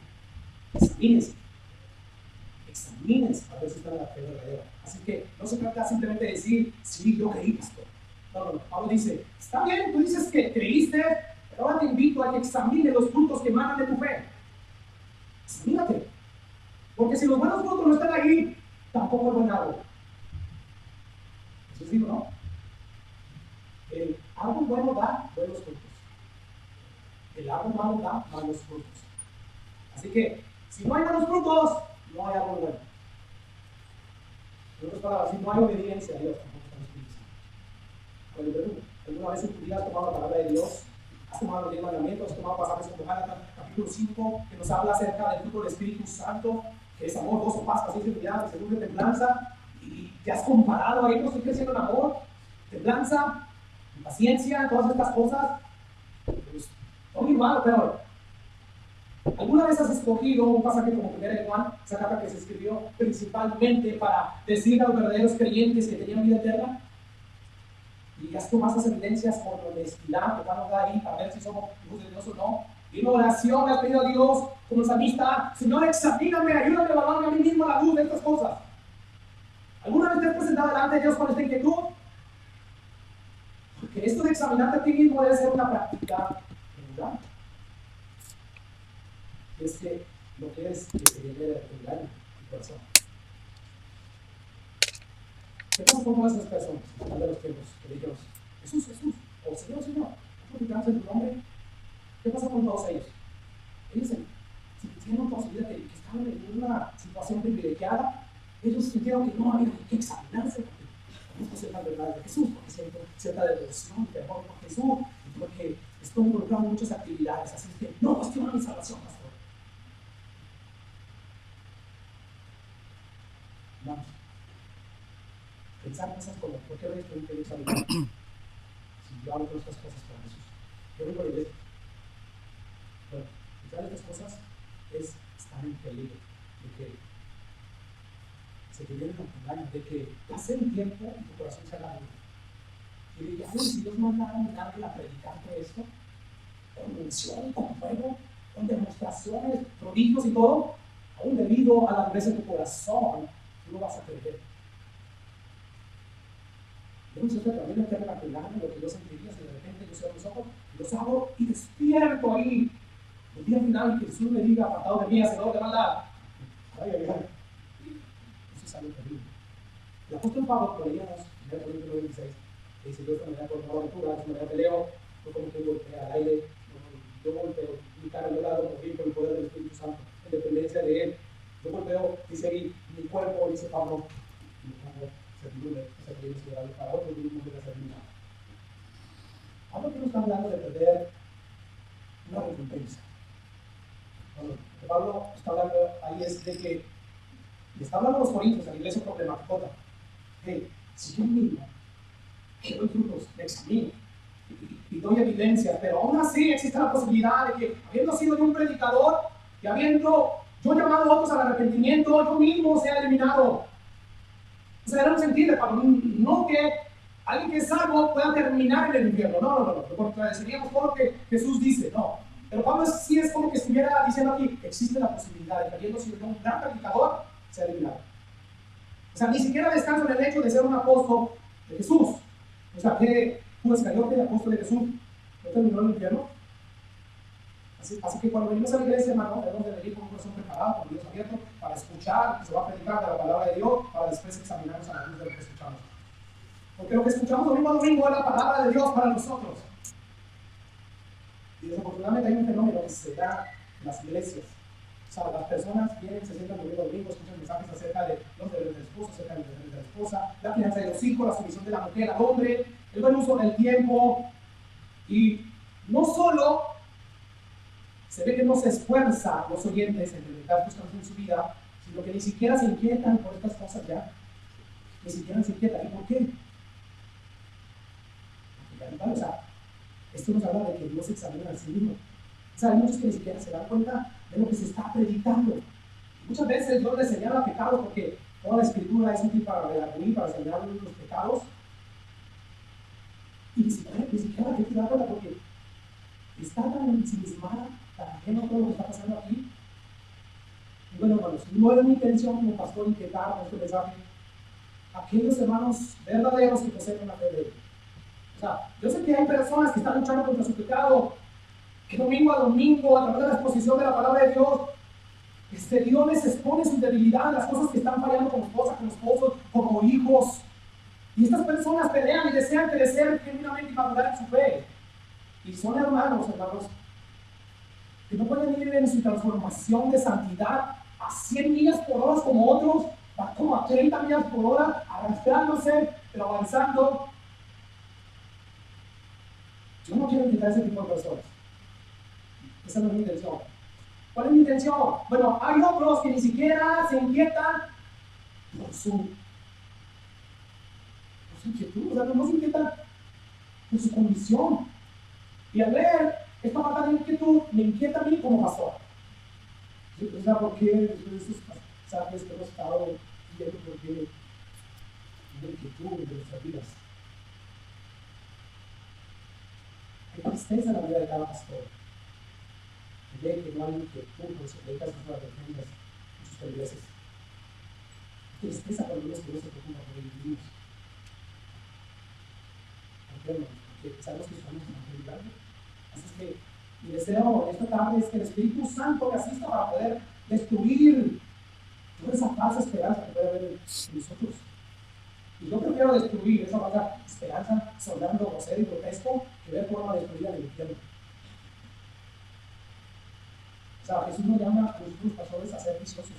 Examínense a ver si están en la fe verdadera. Así que no se trata simplemente de decir, sí, yo creí, pastor. No. Pablo dice, está bien, tú dices que creíste, pero ahora te invito a que examines los frutos que emanan de tu fe. Examínate. Porque si los buenos frutos no están ahí, tampoco es buen árbol. Eso digo, ¿no? El árbol bueno da buenos frutos. El árbol malo da malos frutos. Así que, si no hay buenos frutos, no hay árbol bueno. En otras palabras, si no hay obediencia a Dios, tampoco está en el Espíritu Santo. Bueno, pregunto, ¿alguna vez en tu vida has tomado la palabra de Dios? ¿Has tomado los 10 mandamientos? ¿Has tomado pasajes como Gálatas capítulo 5, que nos habla acerca del fruto del Espíritu Santo, que es amor, gozo, paz, paciencia, unidad, seguro de templanza? Y te has comparado a ellos, estoy creciendo en amor, templanza, paciencia, todas estas cosas. Pues, son igual, pero ¿alguna vez has escogido un pasaje como 1 de Juan, esa carta que se escribió principalmente para decir a los verdaderos creyentes que tenían vida eterna? Y has tomado esas evidencias con honestidad que Juan nos da ahí para ver si somos hijos de Dios o no. Y en oración has pedido a Dios como salmista, Señor, examíname, ayúdame a evaluarme a mí mismo a la luz de estas cosas. ¿Alguna vez te has presentado delante de Dios con esta inquietud? examinarte a ti mismo debe ser una práctica regular. Y es que lo que es que se genere engaño tu corazón. ¿Qué pasa con todas esas personas a de los tiempos que dijeron Jesús, Jesús, o Señor, Señor, ¿no en tu nombre? ¿Qué pasa con todos ellos? Ellos sintieron toda su vida que estaban en una situación privilegiada. Ellos sintieron que no había que examinarse porque esto es la verdad de Jesús, porque siento cierta devoción, temor por Jesús, y porque estoy involucrado en muchas actividades, así que no cuestiona mi salvación, pastor. Vamos. Pensar cosas como, ¿por qué ves que un Dios salvar? Si yo hago todas estas cosas para Jesús. Yo vengo a la iglesia. Bueno, pensar estas cosas es estar en peligro de que se te viene con engaño, de que pase un tiempo y tu corazón se haga duro. Y de que, si Dios mandara a un ángel a predicarte esto, con mención, con fuego, con demostraciones, prodigios y todo, aún debido a la dureza de tu corazón, tú no vas a creer. Yo no sé si también me queda imaginando lo que yo sentiría si de repente yo cierro los ojos, los abro y despierto ahí. El día final que Jesús me diga, apartado de mí, hacedor de maldad. Ay, ay, ay. Eso es algo terrible. El apóstol Pablo, lo leíamos en el Corintios 9:16, que dice: yo esta manera por nueva lectura, de esta manera peleo, no como que golpea al aire, yo golpeo mi cara al lado, por el poder del Espíritu Santo, en dependencia de él. Yo golpeo, dice ahí, mi cuerpo, dice Pablo, y me pongo servidumbre, para otros mismos de la servidumbre. Pablo que no está hablando de perder una recompensa. Bueno, lo que Pablo está hablando ahí es de que le está hablando a los corintios, a la iglesia problemática, que si yo mismo que doy frutos, me examino y doy evidencia, pero aún así existe la posibilidad de que, habiendo sido yo un predicador y habiendo yo llamado a otros al arrepentimiento, yo mismo sea eliminado. O sea, debemos sentir, Pablo, no que alguien que es salvo pueda terminar en el infierno. No. Contradeciríamos todo lo que Jesús dice, no. Pero Pablo sí es como que estuviera diciendo aquí, existe la posibilidad de que habiendo sido un gran predicador, sea eliminado. O sea, ni siquiera descanso en el hecho de ser un apóstol de Jesús. O sea, que Judas Iscariote, apóstol de Jesús, no terminó en el infierno. Así que cuando venimos a la iglesia, hermano, debemos de venir con un corazón preparado, con Dios abierto, para escuchar, que se va a predicar de la palabra de Dios, para después examinarnos a la luz de lo que escuchamos. Porque lo que escuchamos domingo a domingo es la palabra de Dios para nosotros. Y desafortunadamente hay un fenómeno que se da en las iglesias. O sea, las personas vienen, se sientan domingo a domingo, escuchan mensajes acerca de los deberes del esposo, acerca de los deberes de la esposa, la crianza de los hijos, la sumisión de la mujer al hombre, el buen uso del tiempo. Y no solo se ve que no se esfuerza los oyentes en implementar tus cambios en su vida, sino que ni siquiera se inquietan por estas cosas ya. Ni siquiera se inquietan. ¿Y por qué? O sea, esto nos habla de que Dios examina al sí mismo. O sea, hay muchos que ni siquiera se dan cuenta de lo que se está predicando. Y muchas veces Dios les señala pecados porque toda la escritura es útil para redarguir, para señalar los pecados. Y ni siquiera hay que tirarla porque está tan ensimismada, tan ajeno a todo lo que está pasando aquí. Y bueno, hermanos, no es mi intención como pastor inquietar con este mensaje a aquellos hermanos verdaderos que poseen la fe de Dios. O sea, yo sé que hay personas que están luchando contra su pecado, que domingo a domingo, a través de la exposición de la palabra de Dios, Dios les expone sus debilidades, las cosas que están fallando como esposa, como esposos, como hijos. Y estas personas pelean y desean crecer genuinamente y madurar en su fe. Y son hermanos, que no pueden ir en su transformación de santidad a 100 millas por hora como otros, van como a 30 millas por hora, arrastrándose, pero avanzando. Yo no quiero invitar a ese tipo de personas. Esa no es mi intención. ¿Cuál es mi intención? Bueno, hay otros que ni siquiera se inquietan por su inquietud, o sea, no se inquietan por su condición. Y al ver esta falta de inquietud, me inquieta a mí como pastor. O sea, ¿por qué después de esos pasajes que hemos estado viendo, por qué la inquietud de nuestras vidas? Hay tristeza en la vida de cada pastor. Que ve que no hay inquietud por sus predicas, sus advertencias, en sus feligreses. Hay tristeza cuando vemos que no se preocupa por ellos mismos. ¿Por qué, hermanos? que sabemos que estamos evangelizando. Así es que mi deseo esta tarde es que el Espíritu Santo me asista para poder destruir toda esa falsa esperanza que puede haber en nosotros. Y yo prefiero destruir esa falsa esperanza sonando grosero y grotesco que ver forma de destruir al infierno. O sea, Jesús nos llama a nosotros pastores a ser viciosos.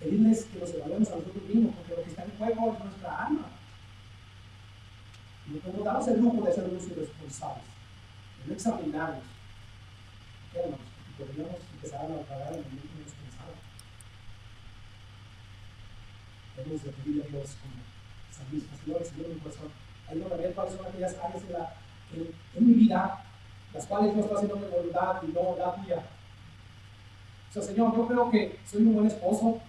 Pedirles que nos evaluemos a nosotros mismos, porque lo que está en juego es nuestra alma. No podemos darnos el lujo de ser unos irresponsables, de no examinarnos. ¿Qué, hermanos? Porque podríamos empezar a naufragar en el momento que nos pensaba. Debemos de pedirle a Dios como salmistas, Señor, mi corazón, ayúdame a ver cuáles son aquellas áreas en mi vida las cuales no estoy haciendo mi voluntad y no la tuya. O sea, Señor, yo creo que soy un buen esposo,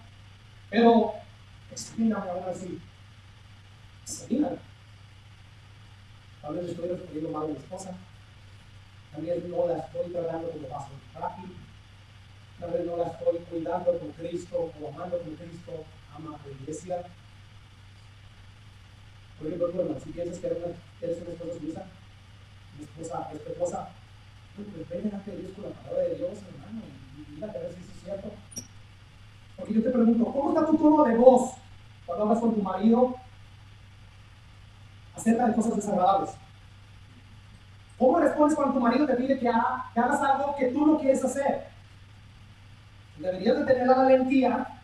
pero examíname ahora sí. Examíname. Tal vez estoy respondiendo mal a mi esposa. También no la estoy tratando como vaso frágil. Tal vez no la estoy cuidando con Cristo o amando con Cristo ama a la iglesia. Por ejemplo, tú, hermano, si piensas que eres una esposa sumisa, una esposa respetuosa, pues ven delante de Dios con la palabra de Dios, hermano, y mira a ver si eso es cierto. Porque yo te pregunto, ¿cómo está tu tono de voz cuando hablas con tu marido acerca de cosas desagradables? ¿Cómo respondes cuando tu marido te pide que hagas algo que tú no quieres hacer? Deberías de tener la valentía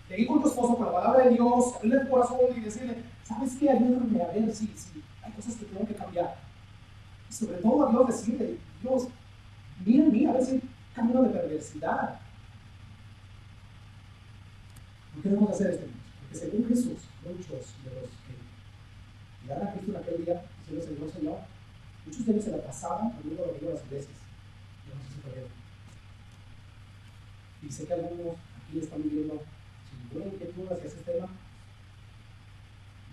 de ir con tu esposo con la palabra de Dios, abrirle tu corazón y decirle, ¿sabes qué? Ayúdame a ver si hay cosas que tengo que cambiar. Y sobre todo a Dios decirle, Dios, mira, a ver si hay camino de perversidad. ¿Por qué debemos hacer esto? Porque según Jesús, muchos de los que llegaron a Cristo en aquel día, diciendo Señor, muchos de ellos se la pasaban poniendo lo mismo a las iglesias. Yo no sé si pudieron. Y sé que algunos aquí están viviendo sin ninguna inquietud hacia ese tema,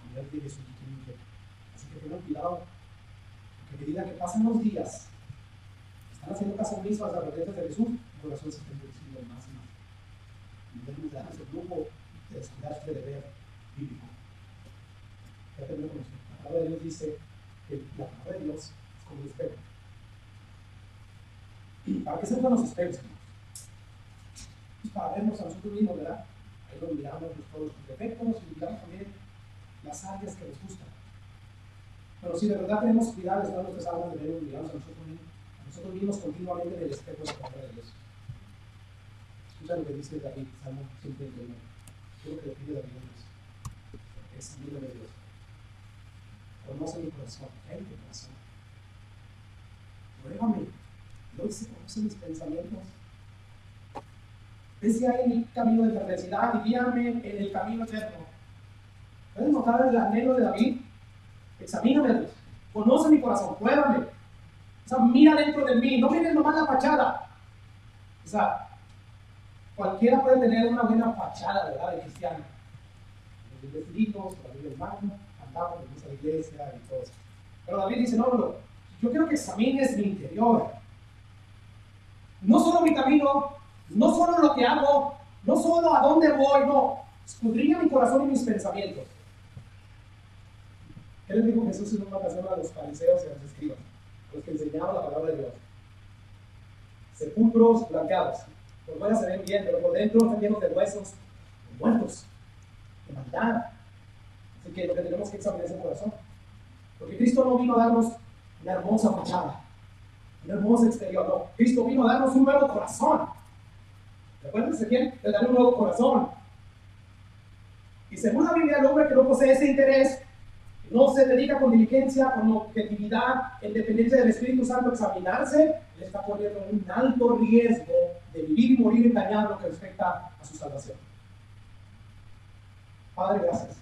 como de Jesús tiene inquietud. Así que tengan cuidado, porque a medida que pasan los días, están haciendo caso omiso a las advertencias de Jesús, el corazón se está endureciendo más y más. Y debemos darnos el lujo de descuidar este deber bíblico. Ya tenemos conocido. La palabra de Dios dice que la palabra de Dios es como un espejo. ¿Para qué se usan los espejos, hermanos? Pues para vernos a nosotros mismos, ¿verdad? Ahí nos miramos todos los defectos y miramos también las áreas que nos gustan. Pero si de verdad tenemos cuidado de estar nuestras almas, debemos mirarnos a nosotros mismos continuamente en el espejo de la palabra de Dios. Escucha lo que dice David, Salmo 139. ¿Qué es lo que le pide David a Dios? Examíname, Dios. Conoce mi corazón, mi corazón. Pruébame. Dios se conoce mis pensamientos. Ve si hay en mi camino de perversidad y guíame en el camino eterno. ¿Puedes notar el anhelo de David? Examíname, Dios. Conoce mi corazón, pruébame. O sea, mira dentro de mí, no mires nomás la fachada. O sea, cualquiera puede tener una buena fachada, ¿verdad?, de cristiano. Los vestiditos, la Biblia en mano, andamos en la iglesia y todo eso. Pero David dice, no, yo quiero que examines mi interior. No solo mi camino, no solo lo que hago, no solo a dónde voy, no. Escudriña mi corazón y mis pensamientos. ¿Qué les dijo Jesús en una ocasión a los fariseos y a los escribas? A los que enseñaban la palabra de Dios. Sepulcros blanqueados. Por fuera se ven bien, pero por dentro están llenos de huesos muertos, de maldad. Así que lo que tenemos que examinar es el corazón. Porque Cristo no vino a darnos una hermosa fachada, un hermoso exterior, no. Cristo vino a darnos un nuevo corazón. ¿Recuerdan quién? Le daré un nuevo corazón. Y según la Biblia, el hombre que no posee ese interés, no se dedica con diligencia, con objetividad, en dependencia del Espíritu Santo a examinarse, le está poniendo un alto riesgo de vivir y morir engañado en lo que respecta a su salvación. Padre, gracias.